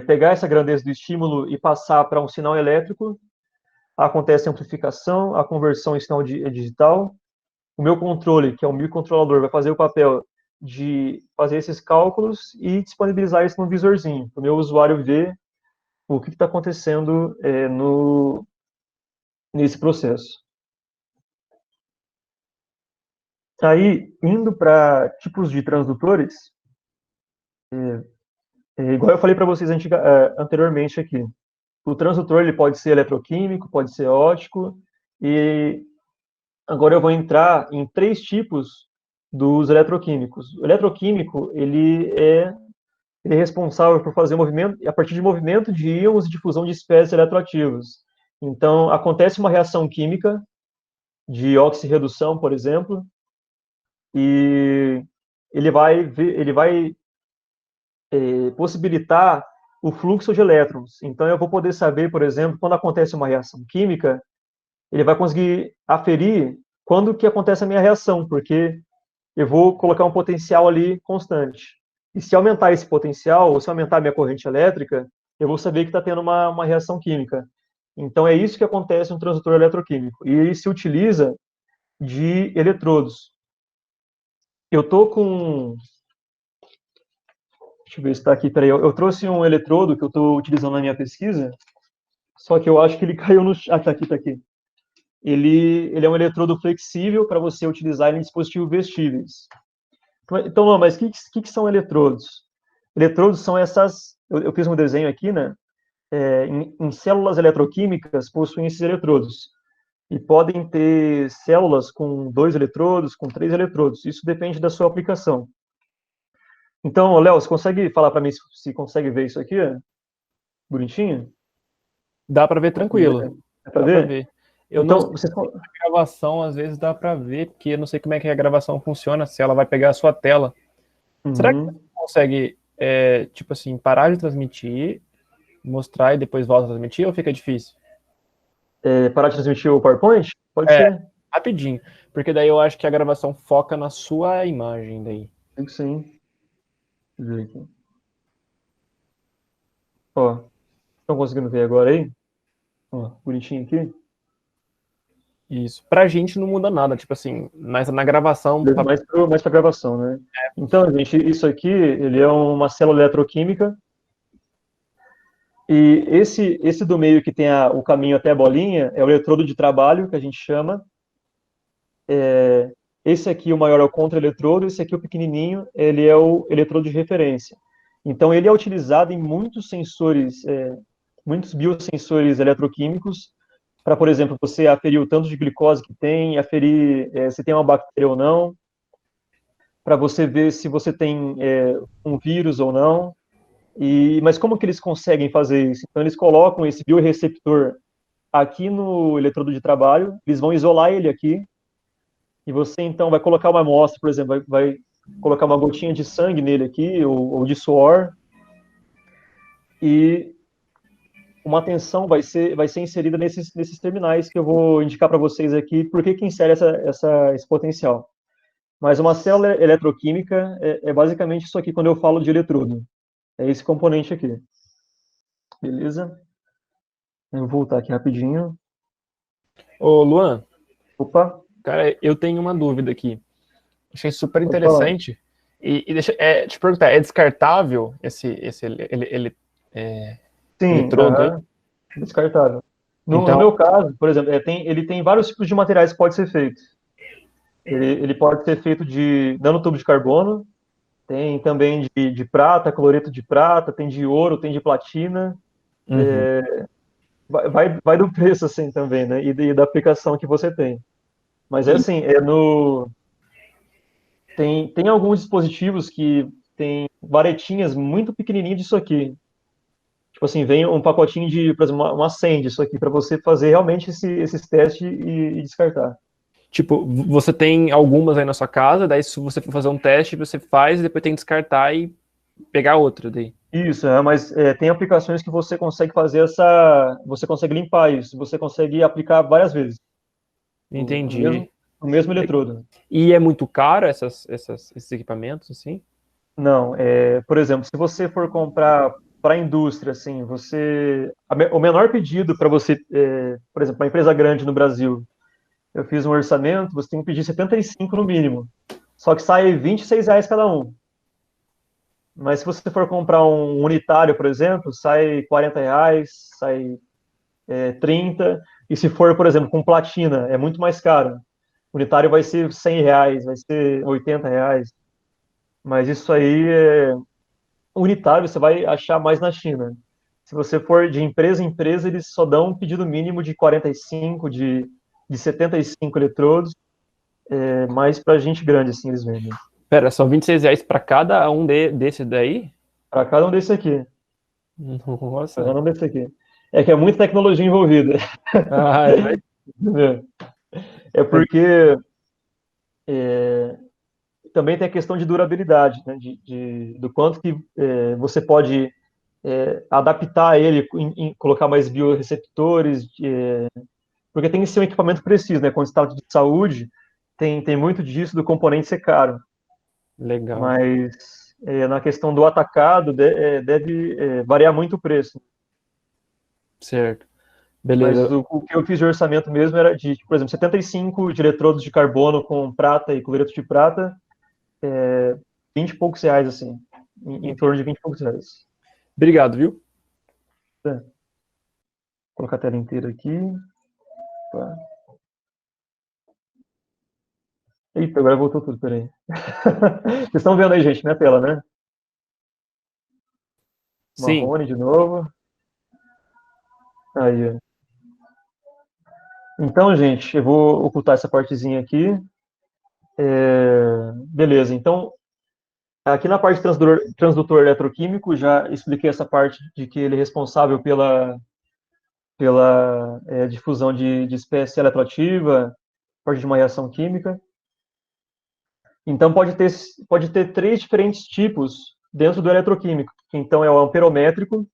pegar essa grandeza do estímulo e passar para um sinal elétrico, acontece a amplificação, a conversão em sinal digital, o meu controle, que é o microcontrolador, vai fazer o papel de fazer esses cálculos e disponibilizar isso no visorzinho, para o meu usuário ver o que está acontecendo nesse processo. Aí, indo para tipos de transdutores, igual eu falei para vocês anteriormente aqui, o transdutor ele pode ser eletroquímico, pode ser óptico, e agora eu vou entrar em 3 tipos dos eletroquímicos. O eletroquímico, ele é responsável por fazer movimento, a partir de movimento de íons e difusão de espécies eletroativas. Então, acontece uma reação química de oxirredução, por exemplo, e ele vai possibilitar o fluxo de elétrons. Então, eu vou poder saber, por exemplo, quando acontece uma reação química, ele vai conseguir aferir quando que acontece a minha reação, porque eu vou colocar um potencial ali constante. E se aumentar esse potencial, ou se aumentar a minha corrente elétrica, eu vou saber que está tendo uma reação química. Então, é isso que acontece no transdutor eletroquímico. E ele se utiliza de eletrodos. Eu estou com... Deixa eu ver se está aqui. Peraí, eu trouxe um eletrodo que eu estou utilizando na minha pesquisa, só que eu acho que ele caiu no... Ah, está aqui, está aqui. Ele é um eletrodo flexível para você utilizar em dispositivos vestíveis. Então, não, mas o que são eletrodos? Eletrodos são essas... Eu fiz um desenho aqui, né? Em células eletroquímicas possuem esses eletrodos. E podem ter células com 2 eletrodos, com 3 eletrodos. Isso depende da sua aplicação. Então, Léo, você consegue falar para mim se consegue ver isso aqui? Bonitinho? Dá para ver tranquilo. Dá para ver? Eu então, não sei se a gravação, às vezes, dá para ver, porque eu não sei como é que a gravação funciona, se ela vai pegar a sua tela. Será que você consegue, tipo assim, parar de transmitir, mostrar e depois volta a transmitir, ou fica difícil? Parar de transmitir o PowerPoint? Pode ser. Rapidinho, porque daí eu acho que a gravação foca na sua imagem daí. Sim. Deixa eu ver aqui. Ó, estão conseguindo ver agora aí? Ó, bonitinho aqui. Isso. Pra gente não muda nada, tipo assim, mas na gravação... Mais pra gravação, né? Então, gente, isso aqui, ele é uma célula eletroquímica. E esse do meio que tem o caminho até a bolinha é o eletrodo de trabalho, que a gente chama. Esse aqui, o maior, é o contra-eletrodo. Esse aqui, o pequenininho, ele é o eletrodo de referência. Então, ele é utilizado em muitos sensores, muitos biosensores eletroquímicos, para, por exemplo, você aferir o tanto de glicose que tem, aferir se tem uma bactéria ou não, para você ver se você tem um vírus ou não. Mas como que eles conseguem fazer isso? Então, eles colocam esse bioreceptor aqui no eletrodo de trabalho, eles vão isolar ele aqui, e você, então, vai colocar uma amostra, por exemplo, vai colocar uma gotinha de sangue nele aqui, ou de suor, e uma tensão vai ser inserida nesses terminais que eu vou indicar para vocês aqui, por que insere esse potencial. Mas uma célula eletroquímica é basicamente isso aqui, quando eu falo de eletrodo. É esse componente aqui. Beleza? Eu vou voltar aqui rapidinho. Ô, Luan. Opa. Cara, eu tenho uma dúvida aqui. Achei super interessante. E deixa te perguntar, é descartável esse Sim, eletrodo aí? Descartável. No meu caso, por exemplo, ele tem vários tipos de materiais que pode ser feito. Ele pode ser feito de nanotubo de carbono, tem também de prata, cloreto de prata, tem de ouro, tem de platina. Vai do preço, assim, também, né? E da aplicação que você tem. Mas assim, tem alguns dispositivos que tem varetinhas muito pequenininhas disso aqui. Tipo assim, vem um pacotinho de, por exemplo, uma senha disso aqui, para você fazer realmente esses testes e descartar. Tipo, você tem algumas aí na sua casa, daí se você for fazer um teste, você faz e depois tem que descartar e pegar outra daí. Isso, mas tem aplicações que você consegue fazer você consegue limpar isso, você consegue aplicar várias vezes. Entendi. O mesmo eletrodo. E é muito caro esses equipamentos, assim? Não, por exemplo, se você for comprar para a indústria, assim, o menor pedido para você, por exemplo, uma empresa grande no Brasil, eu fiz um orçamento, você tem que pedir 75 no mínimo. só que sai R$ 26 cada um. Mas se você for comprar um unitário, por exemplo, sai R$ 40, sai 30, e se for, por exemplo, com platina, é muito mais caro. O unitário vai ser R$ 100, vai ser R$ 80. Mas isso aí, unitário, você vai achar mais na China. Se você for de empresa em empresa, eles só dão um pedido mínimo de 45, de 75 eletrodos, mais para gente grande, assim, eles vendem. Pera, são R$ 26 para cada um desse daí? Para cada um desse aqui. Nossa. Para cada um desse aqui. É que é muita tecnologia envolvida. Ah, É porque também tem a questão de durabilidade, né? Do quanto que você pode adaptar ele, colocar mais bioreceptores, porque tem que ser um equipamento preciso, né? Quando você está de saúde, tem muito disso do componente ser caro. legal. Mas na questão do atacado, deve variar muito o preço. Certo. Mas Beleza. o que eu fiz de orçamento mesmo era de, por exemplo, 75 de eletrodos de carbono com prata e cloreto de prata, 20 e poucos reais, assim. Em torno de 20 e poucos reais. Obrigado, viu? Vou colocar a tela inteira aqui. Tá. Eita, agora voltou tudo, peraí. Vocês estão vendo aí, gente, minha tela, né? Sim. Marrone de novo. Aí, ó. Então, gente, eu vou ocultar essa partezinha aqui. Beleza, então, aqui na parte de transdutor eletroquímico, já expliquei essa parte de que ele é responsável pela difusão de espécie eletroativa, parte de uma reação química. Então, pode ter três diferentes tipos dentro do eletroquímico. Então, é o amperométrico,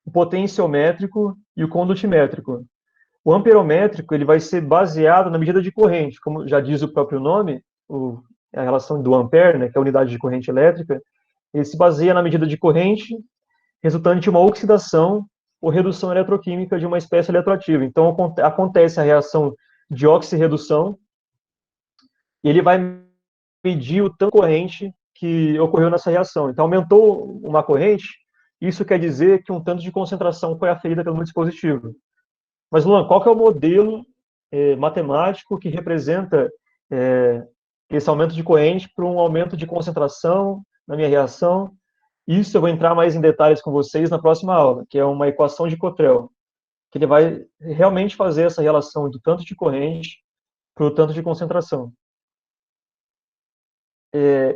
o potenciométrico e o condutimétrico. O amperométrico ele vai ser baseado na medida de corrente, como já diz o próprio nome, a relação do ampere, né, que é a unidade de corrente elétrica, ele se baseia na medida de corrente resultante de uma oxidação ou redução eletroquímica de uma espécie eletroativa. Então, acontece a reação de oxirredução e ele vai medir o tanto de corrente que ocorreu nessa reação. Então, aumentou uma corrente, isso quer dizer que um tanto de concentração foi aferida pelo dispositivo. Mas, Luan, qual que é o modelo matemático que representa esse aumento de corrente para um aumento de concentração na minha reação? Isso eu vou entrar mais em detalhes com vocês na próxima aula, que é uma equação de Cottrell, que ele vai realmente fazer essa relação do tanto de corrente para o tanto de concentração.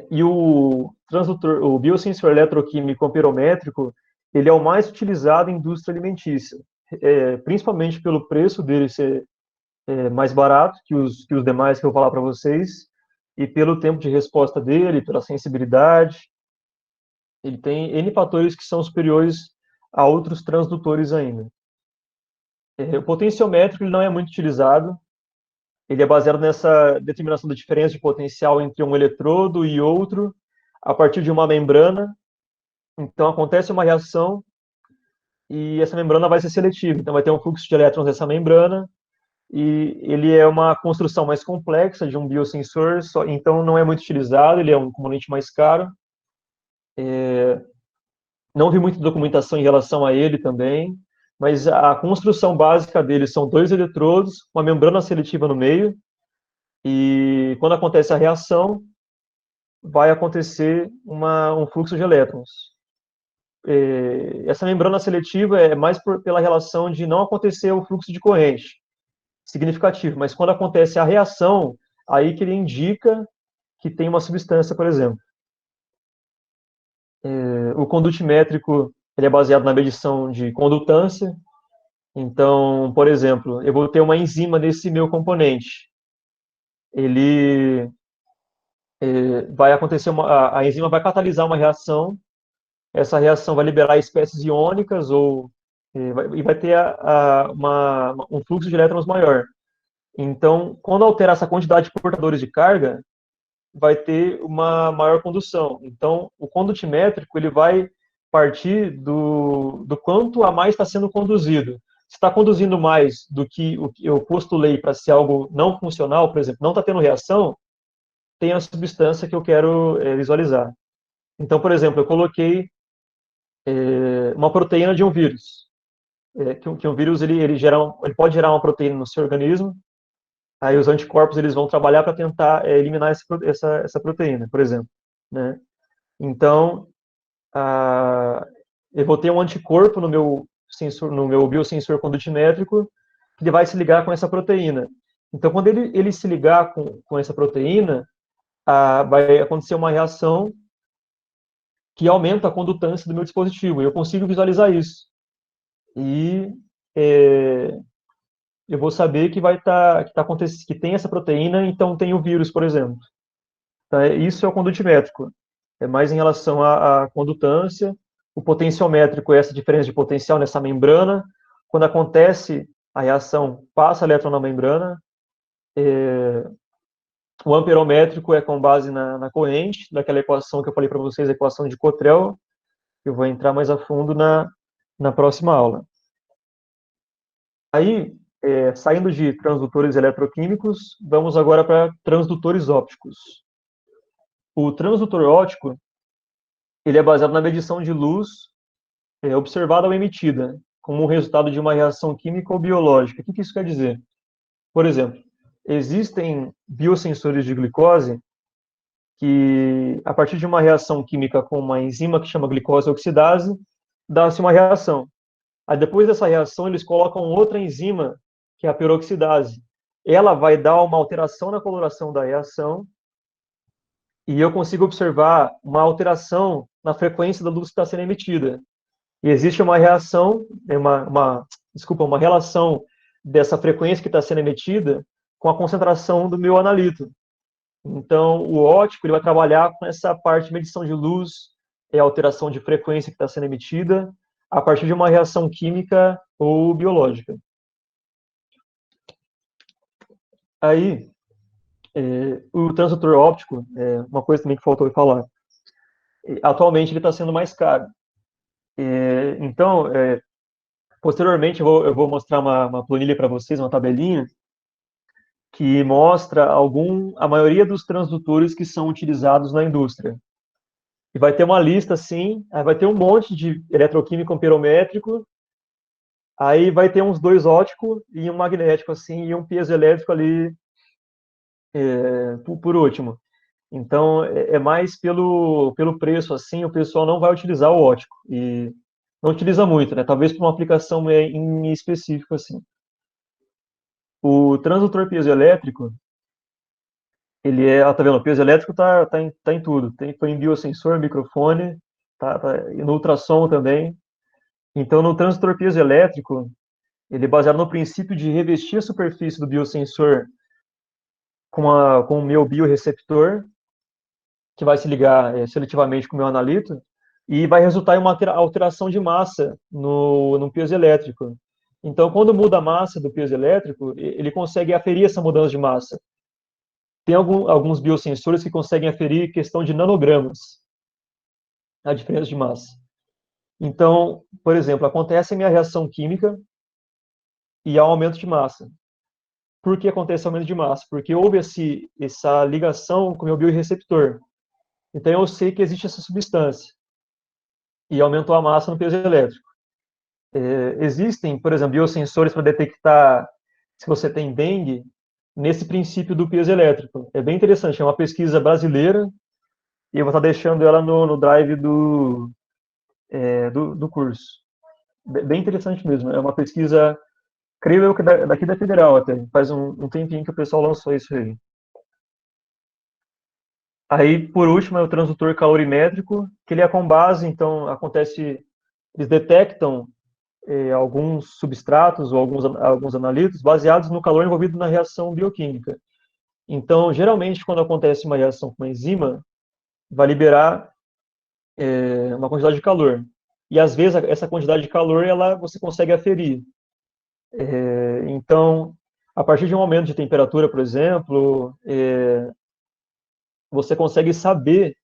E o transdutor, o biosensor eletroquímico amperométrico, ele é o mais utilizado em indústria alimentícia, principalmente pelo preço dele ser mais barato que os demais que eu vou falar para vocês, e pelo tempo de resposta dele, pela sensibilidade. Ele tem N fatores que são superiores a outros transdutores ainda. O potenciométrico ele não é muito utilizado, ele é baseado nessa determinação da diferença de potencial entre um eletrodo e outro, a partir de uma membrana. Então, acontece uma reação e essa membrana vai ser seletiva. Então, vai ter um fluxo de elétrons nessa membrana, e ele é uma construção mais complexa de um biosensor, então não é muito utilizado, ele é um componente mais caro. Não vi muita documentação em relação a ele também, mas a construção básica dele são dois eletrodos, uma membrana seletiva no meio, e quando acontece a reação, vai acontecer um fluxo de elétrons. Essa membrana seletiva é mais pela relação de não acontecer o fluxo de corrente significativo, mas quando acontece a reação, aí que ele indica que tem uma substância, por exemplo. O condutimétrico ele é baseado na medição de condutância. Então, por exemplo, eu vou ter uma enzima nesse meu componente. Ele vai acontecer a enzima vai catalisar uma reação. Essa reação vai liberar espécies iônicas e vai ter um fluxo de elétrons maior. Então, quando alterar essa quantidade de portadores de carga, vai ter uma maior condução. Então, o condutimétrico ele vai partir do quanto a mais está sendo conduzido. Se está conduzindo mais do que o que eu postulei para ser algo não funcional, por exemplo, não está tendo reação, tem a substância que eu quero visualizar. Então, por exemplo, eu coloquei uma proteína de um vírus. Que um vírus ele pode gerar uma proteína no seu organismo. Aí os anticorpos eles vão trabalhar para tentar eliminar essa proteína, por exemplo, né? Então, eu vou ter um anticorpo no meu sensor, no meu biosensor condutimétrico, que ele vai se ligar com essa proteína. Então, quando ele se ligar com essa proteína, vai acontecer uma reação que aumenta a condutância do meu dispositivo. E eu consigo visualizar isso. E eu vou saber que vai estar acontecendo, que tem essa proteína, então tem o vírus, por exemplo. Tá? Isso é o condutimétrico. É mais em relação à condutância. O potenciométrico é essa diferença de potencial nessa membrana. Quando acontece a reação, passa elétron na membrana. O amperométrico é com base na corrente, daquela equação que eu falei para vocês, a equação de Cottrell. Eu vou entrar mais a fundo na próxima aula. Aí, saindo de transdutores eletroquímicos, vamos agora para transdutores ópticos. O transdutor óptico, ele é baseado na medição de luz observada ou emitida, como resultado de uma reação química ou biológica. O que isso quer dizer? Por exemplo, existem biosensores de glicose que, a partir de uma reação química com uma enzima que chama glicose oxidase, dá-se uma reação. Aí depois dessa reação, eles colocam outra enzima, que é a peroxidase. Ela vai dar uma alteração na coloração da reação e eu consigo observar uma alteração na frequência da luz que está sendo emitida. E existe uma reação, uma relação dessa frequência que está sendo emitida com a concentração do meu analito. Então, o óptico ele vai trabalhar com essa parte de medição de luz, alteração de frequência que está sendo emitida, a partir de uma reação química ou biológica. Aí, o transdutor óptico, uma coisa também que faltou falar, atualmente ele está sendo mais caro. Então, posteriormente eu vou mostrar uma planilha para vocês, uma tabelinha, que mostra a maioria dos transdutores que são utilizados na indústria. E vai ter uma lista assim, aí vai ter um monte de eletroquímico amperométrico, aí vai ter uns 2 ópticos e um magnético assim, e um piezoelétrico ali por último. Então, mais pelo preço assim, o pessoal não vai utilizar o óptico. E não utiliza muito, né? Talvez para uma aplicação em específico assim. O transdutor piezoelétrico, tá vendo? O piezoelétrico tá em tudo. Foi em biosensor, microfone, e no ultrassom também. Então, no transdutor piezoelétrico, ele é baseado no princípio de revestir a superfície do biosensor com o meu bioreceptor, que vai se ligar seletivamente com o meu analito, e vai resultar em uma alteração de massa no piezoelétrico. Então, quando muda a massa do piezoelétrico, ele consegue aferir essa mudança de massa. Tem alguns biosensores que conseguem aferir questão de nanogramas, a diferença de massa. Então, por exemplo, acontece a minha reação química e há um aumento de massa. Por que acontece aumento de massa? Porque houve essa ligação com o meu bioreceptor. Então, eu sei que existe essa substância. E aumentou a massa no piezoelétrico. Existem, por exemplo, biosensores para detectar se você tem dengue nesse princípio do piezoelétrico. É bem interessante, é uma pesquisa brasileira e eu vou estar deixando ela no drive do curso. Bem interessante mesmo, é uma pesquisa, creio eu que daqui da Federal até, faz um tempinho que o pessoal lançou isso aí. Aí, por último, é o transdutor calorimétrico, que ele é com base, então, eles detectam alguns substratos ou alguns analitos baseados no calor envolvido na reação bioquímica. Então, geralmente, quando acontece uma reação com uma enzima, vai liberar uma quantidade de calor. E, às vezes, essa quantidade de calor você consegue aferir. Então, a partir de um aumento de temperatura, por exemplo, você consegue saber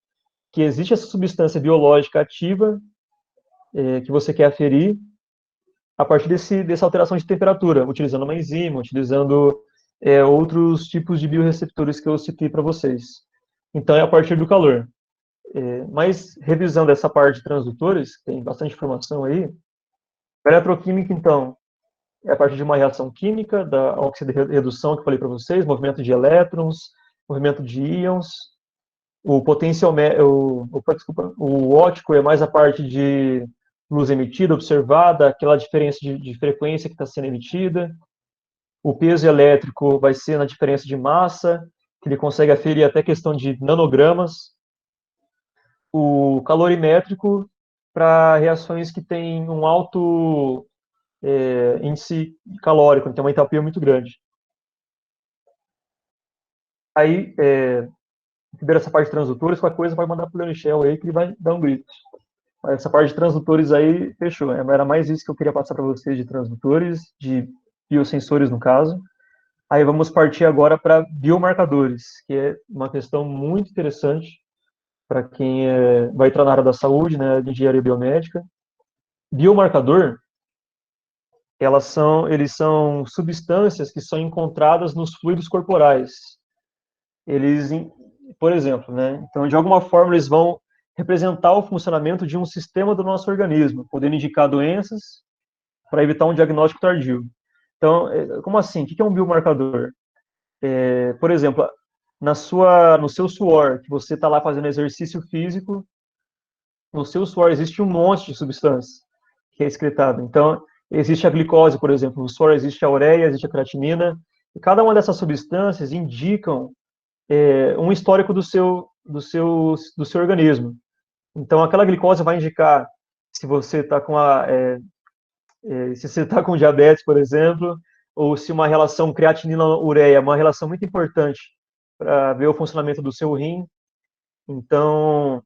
que existe essa substância biológica ativa que você quer aferir a partir dessa alteração de temperatura, utilizando uma enzima, utilizando outros tipos de bioreceptores que eu citei para vocês. Então, é a partir do calor. Mas, revisando essa parte de transdutores, tem bastante informação aí. A eletroquímica, então, é a partir de uma reação química, da oxidorredução que eu falei para vocês, movimento de elétrons, movimento de íons. O desculpa, o óptico é mais a parte de luz emitida, observada, aquela diferença de frequência que está sendo emitida. O peso elétrico vai ser na diferença de massa, que ele consegue aferir até questão de nanogramas. O calorimétrico para reações que têm um alto índice calórico, então uma entalpia muito grande. Aí, primeiro essa parte de transdutores, qualquer coisa vai mandar para o Leonichel aí que ele vai dar um grito. Mas essa parte de transdutores aí, fechou. Era mais isso que eu queria passar para vocês de transdutores, de biosensores no caso. Aí vamos partir agora para biomarcadores, que é uma questão muito interessante para quem vai entrar na área da saúde, né, de engenharia biomédica. Biomarcador, eles são substâncias que são encontradas nos fluidos corporais. Eles, por exemplo, né, então de alguma forma eles vão representar o funcionamento de um sistema do nosso organismo, podendo indicar doenças para evitar um diagnóstico tardio. Então, como assim? O que é um biomarcador? Por exemplo, no seu suor, que você está lá fazendo exercício físico, no seu suor existe um monte de substância que é excretada. Então, existe a glicose, por exemplo, no suor existe a ureia, existe a creatinina, e cada uma dessas substâncias indicam um histórico do seu organismo. Então, aquela glicose vai indicar se você está se você está com diabetes, por exemplo, ou se uma relação creatinina-ureia é uma relação muito importante para ver o funcionamento do seu rim. Então,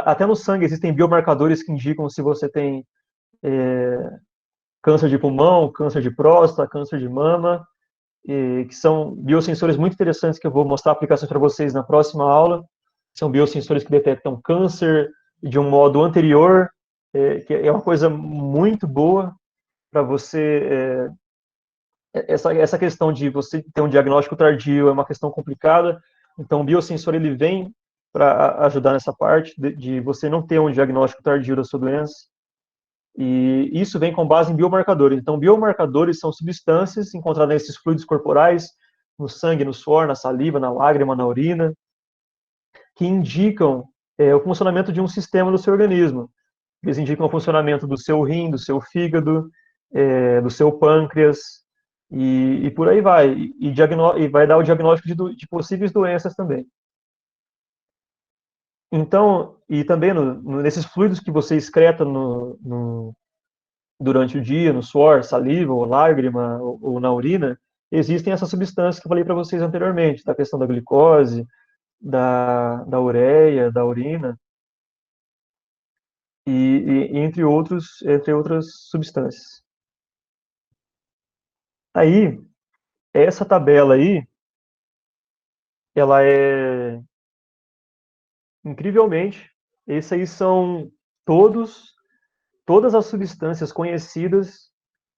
até no sangue existem biomarcadores que indicam se você tem câncer de pulmão, câncer de próstata, câncer de mama, que são biosensores muito interessantes que eu vou mostrar aplicações para vocês na próxima aula. São biosensores que detectam câncer de um modo anterior, que é uma coisa muito boa para você. Essa questão de você ter um diagnóstico tardio é uma questão complicada, então o biosensor ele vem para ajudar nessa parte de você não ter um diagnóstico tardio da sua doença, e isso vem com base em biomarcadores. Então, biomarcadores são substâncias encontradas nesses fluidos corporais, no sangue, no suor, na saliva, na lágrima, na urina, que indicam o funcionamento de um sistema do seu organismo. Eles indicam o funcionamento do seu rim, do seu fígado, do seu pâncreas, e por aí vai. E vai dar o diagnóstico de possíveis doenças também. Então, e também nesses fluidos que você excreta durante o dia, no suor, saliva, ou lágrima, ou na urina, existem essas substâncias que eu falei para vocês anteriormente, da questão da glicose, da ureia, da urina, e entre outras substâncias. Aí, essa tabela aí, ela é, incrivelmente, esses aí são todas as substâncias conhecidas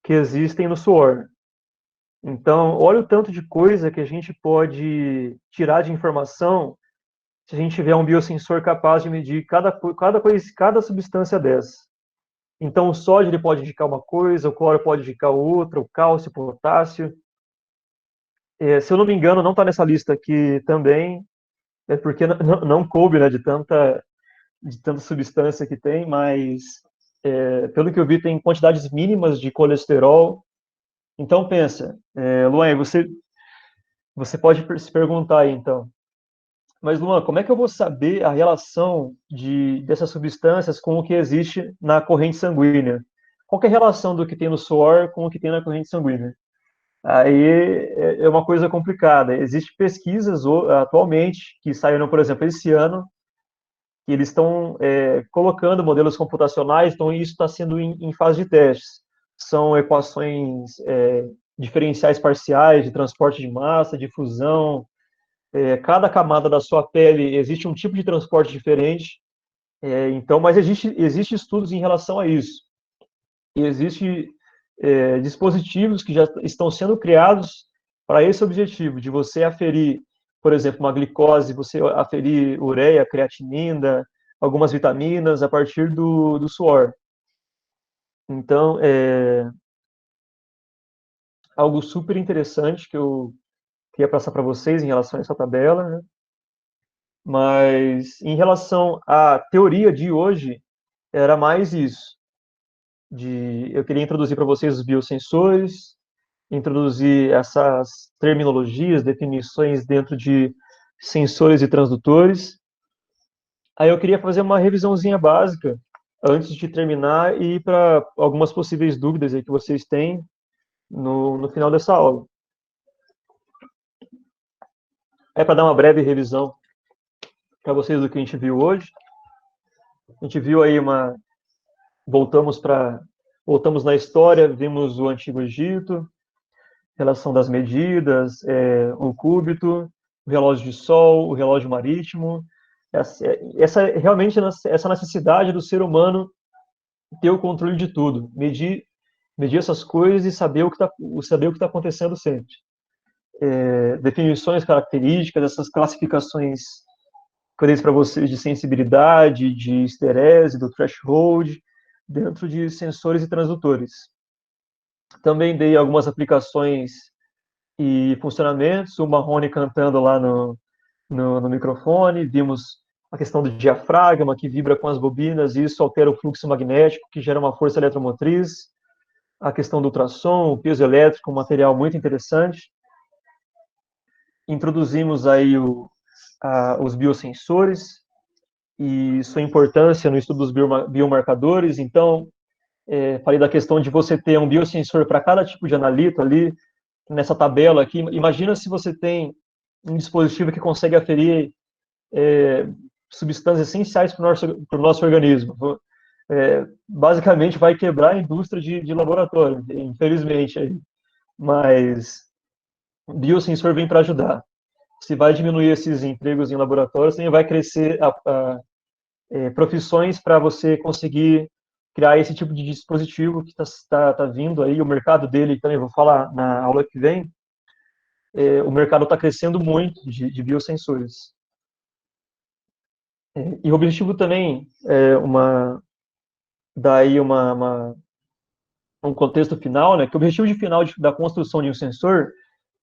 que existem no suor. Então, olha o tanto de coisa que a gente pode tirar de informação se a gente tiver um biosensor capaz de medir cada substância dessa. Então, o sódio ele pode indicar uma coisa, o cloro pode indicar outra, o cálcio, o potássio. Se eu não me engano, não está nessa lista aqui também, porque não coube, né, de tanta substância que tem, mas pelo que eu vi, tem quantidades mínimas de colesterol. Então, pensa, Luan, você pode se perguntar aí, então, mas Luan, como é que eu vou saber a relação dessas substâncias com o que existe na corrente sanguínea? Qual que é a relação do que tem no suor com o que tem na corrente sanguínea? Aí é uma coisa complicada. Existem pesquisas atualmente que saíram, por exemplo, esse ano, que eles estão colocando modelos computacionais, então isso está sendo em fase de testes. São equações diferenciais parciais de transporte de massa, de fusão. Cada camada da sua pele existe um tipo de transporte diferente. Então, mas existe estudos em relação a isso. E existe dispositivos que já estão sendo criados para esse objetivo, de você aferir por exemplo, uma glicose, você aferir ureia, creatinina, algumas vitaminas a partir do suor. Então, é algo super interessante que eu queria passar para vocês em relação a essa tabela, né? Mas em relação à teoria de hoje, era mais isso. Eu queria introduzir para vocês os biosensores, introduzir essas terminologias, definições dentro de sensores e transdutores. Aí eu queria fazer uma revisãozinha básica antes de terminar e para algumas possíveis dúvidas aí que vocês têm no final dessa aula. É para dar uma breve revisão para vocês do que a gente viu hoje. A gente viu aí voltamos na história, vimos o Antigo Egito, relação das medidas, o cúbito, o relógio de sol, o relógio marítimo, realmente essa necessidade do ser humano ter o controle de tudo, medir essas coisas e saber o que está acontecendo sempre. Definições, características, essas classificações que eu dei para vocês de sensibilidade, de esterese, do threshold, dentro de sensores e transdutores. Também dei algumas aplicações e funcionamentos, o Marrone cantando lá no microfone, vimos a questão do diafragma, que vibra com as bobinas, e isso altera o fluxo magnético, que gera uma força eletromotriz, a questão do ultrassom, o peso elétrico, um material muito interessante. Introduzimos aí os biosensores e sua importância no estudo dos biomarcadores. Então, falei da questão de você ter um biosensor para cada tipo de analito ali, nessa tabela aqui. Imagina se você tem um dispositivo que consegue aferir substâncias essenciais para o nosso organismo. Basicamente, vai quebrar a indústria de laboratório, infelizmente. Mas o biosensor vem para ajudar. Se vai diminuir esses empregos em laboratórios, também vai crescer profissões para você conseguir criar esse tipo de dispositivo que tá vindo aí, o mercado dele também, vou falar na aula que vem, o mercado está crescendo muito de biosensores. E o objetivo também é um contexto final, né, que o objetivo final da construção de um sensor,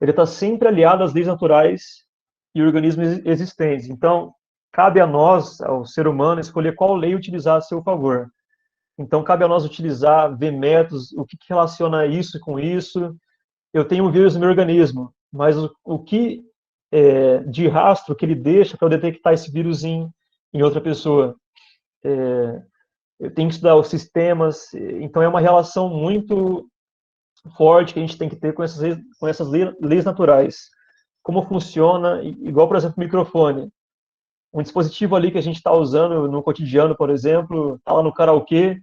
ele está sempre aliado às leis naturais e organismos existentes. Então, cabe a nós, ao ser humano, escolher qual lei utilizar a seu favor. Então, cabe a nós ver métodos, o que relaciona isso com isso. Eu tenho um vírus no meu organismo, mas o que de rastro que ele deixa para eu detectar esse vírus em outra pessoa? Eu tenho que estudar os sistemas. Então, é uma relação muito forte que a gente tem que ter com essas leis naturais. Como funciona, igual, por exemplo, o microfone. Um dispositivo ali que a gente está usando no cotidiano, por exemplo, está lá no karaokê,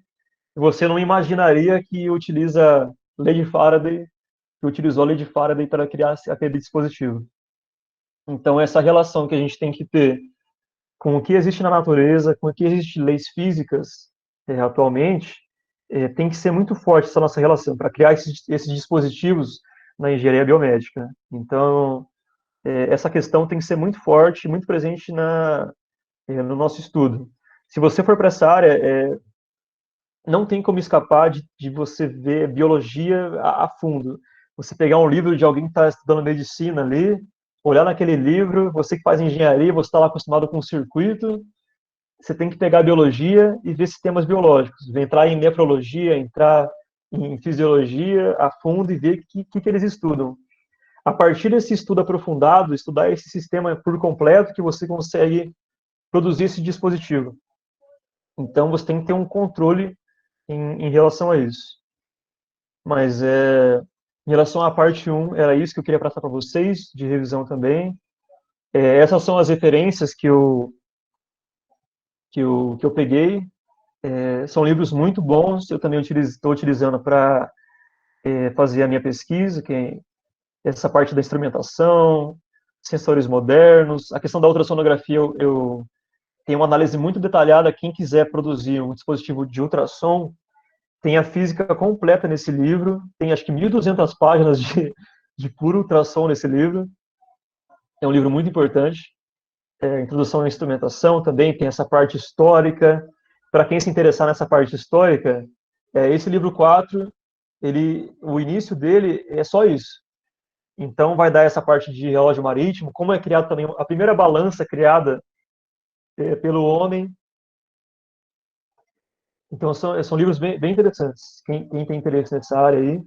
você não imaginaria que utiliza lei de Faraday, que utilizou a lei de Faraday para criar aquele dispositivo. Então, essa relação que a gente tem que ter com o que existe na natureza, com o que existe leis físicas atualmente, tem que ser muito forte essa nossa relação para criar esses dispositivos na engenharia biomédica. Então, essa questão tem que ser muito forte, muito presente no nosso estudo. Se você for para essa área, não tem como escapar de você ver biologia a fundo. Você pegar um livro de alguém que está estudando medicina ali, olhar naquele livro, você que faz engenharia, você está lá acostumado com o circuito, você tem que pegar a biologia e ver sistemas biológicos, entrar em nefrologia, entrar em fisiologia a fundo e ver o que eles estudam. A partir desse estudo aprofundado, estudar esse sistema por completo, que você consegue produzir esse dispositivo. Então, você tem que ter um controle em relação a isso. Mas, em relação à parte 1, era isso que eu queria passar para vocês, de revisão também. Essas são as referências que eu peguei. São livros muito bons, eu também estou utilizando para fazer a minha pesquisa, essa parte da instrumentação, sensores modernos, a questão da ultrassonografia, eu tenho uma análise muito detalhada. Quem quiser produzir um dispositivo de ultrassom, tem a física completa nesse livro, tem acho que 1.200 páginas de puro ultrassom nesse livro. é um livro muito importante. Introdução à instrumentação também tem essa parte histórica. Para quem se interessar nessa parte histórica, esse livro 4, o início dele é só isso. Então vai dar essa parte de relógio marítimo, como é criado também a primeira balança criada pelo homem. Então são livros bem interessantes. Quem tem interesse nessa área aí.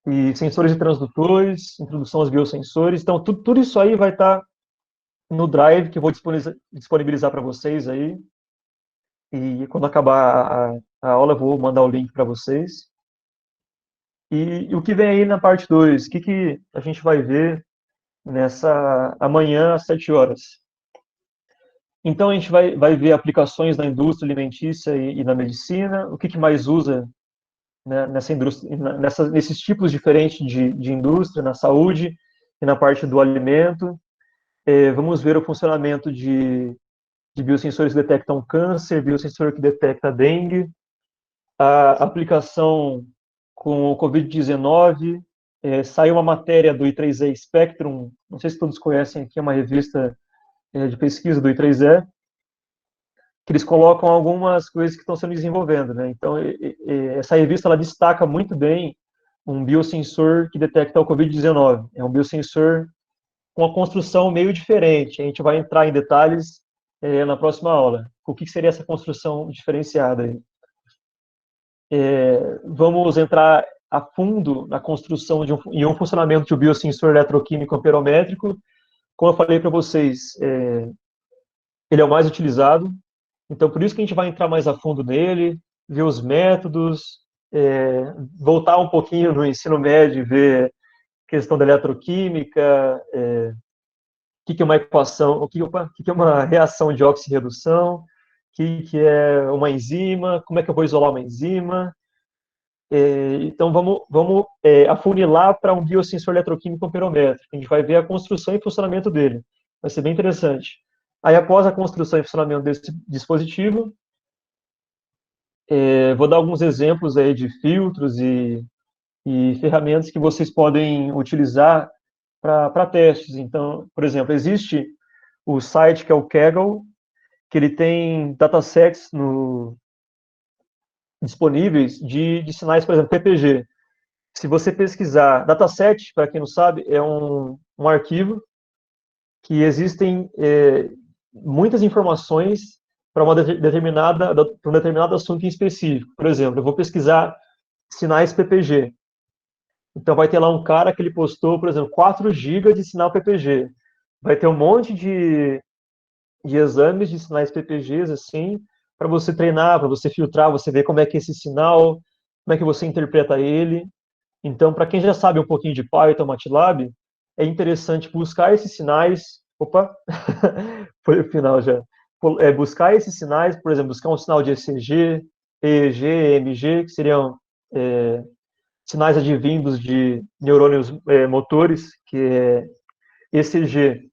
E sensores e transdutores, introdução aos biosensores. Então tudo isso aí vai estar no Drive, que eu vou disponibilizar para vocês aí. E quando acabar a aula, eu vou mandar o link para vocês. E o que vem aí na parte 2? O que a gente vai ver nessa amanhã às 7 horas? Então, a gente vai ver aplicações na indústria alimentícia e na medicina. O que mais usa, né, nessa indústria, nesses tipos diferentes de indústria, na saúde e na parte do alimento. Vamos ver o funcionamento de biosensores que detectam câncer, biosensor que detecta dengue, a aplicação com o Covid-19. Saiu uma matéria do I3E Spectrum, não sei se todos conhecem aqui, é uma revista de pesquisa do I3E, que eles colocam algumas coisas que estão sendo desenvolvendo, né? Então, essa revista ela destaca muito bem um biosensor que detecta o Covid-19. É um biosensor com uma construção meio diferente. A gente vai entrar em detalhes na próxima aula. O que seria essa construção diferenciada aí? Vamos entrar a fundo na construção e um funcionamento de um biosensor eletroquímico amperométrico. Como eu falei para vocês, ele é o mais utilizado. Então, por isso que a gente vai entrar mais a fundo nele, ver os métodos, voltar um pouquinho no ensino médio, ver questão da eletroquímica, o que é uma equação, o que é uma reação de oxirredução, o que é uma enzima, como é que eu vou isolar uma enzima. Então, vamos afunilar para um biosensor eletroquímico amperométrico. A gente vai ver a construção e funcionamento dele. Vai ser bem interessante. Aí, após a construção e funcionamento desse dispositivo, vou dar alguns exemplos aí de filtros e ferramentas que vocês podem utilizar para testes. Então, por exemplo, existe o site que é o Kaggle, que ele tem datasets disponíveis de sinais, por exemplo, PPG. Se você pesquisar, dataset, para quem não sabe, é um arquivo que existem muitas informações para um determinado assunto em específico. Por exemplo, eu vou pesquisar sinais PPG. Então vai ter lá um cara que ele postou, por exemplo, 4 GB de sinal PPG. Vai ter um monte de exames de sinais PPGs, assim, para você treinar, para você filtrar, você ver como é que é esse sinal, como é que você interpreta ele. Então, para quem já sabe um pouquinho de Python, MATLAB, é interessante buscar esses sinais. Opa, foi o final já. Buscar esses sinais, por exemplo, buscar um sinal de ECG, EEG, EMG, que seriam sinais advindos de neurônios motores, que é ECG.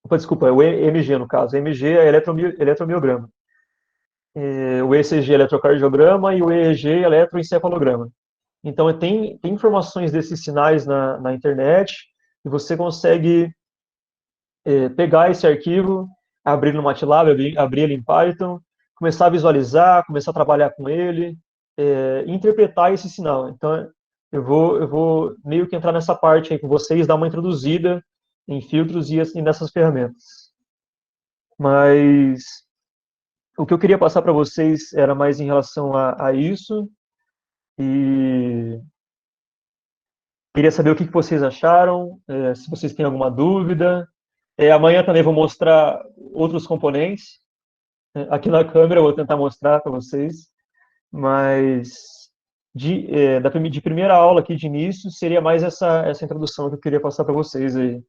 Opa, desculpa, é o EMG no caso. EMG é eletromiograma. O ECG é eletrocardiograma e o EEG é eletroencefalograma. Então, tem informações desses sinais na internet e você consegue pegar esse arquivo, abrir no MATLAB, abrir ele em Python, começar a visualizar, começar a trabalhar com ele, interpretar esse sinal. Então, eu vou meio que entrar nessa parte aí com vocês, dar uma introduzida em filtros e nessas ferramentas. Mas o que eu queria passar para vocês era mais em relação a isso, e queria saber o que vocês acharam, se vocês têm alguma dúvida. Amanhã também vou mostrar outros componentes. Aqui na câmera eu vou tentar mostrar para vocês, mas de primeira aula aqui de início seria mais essa introdução que eu queria passar para vocês aí.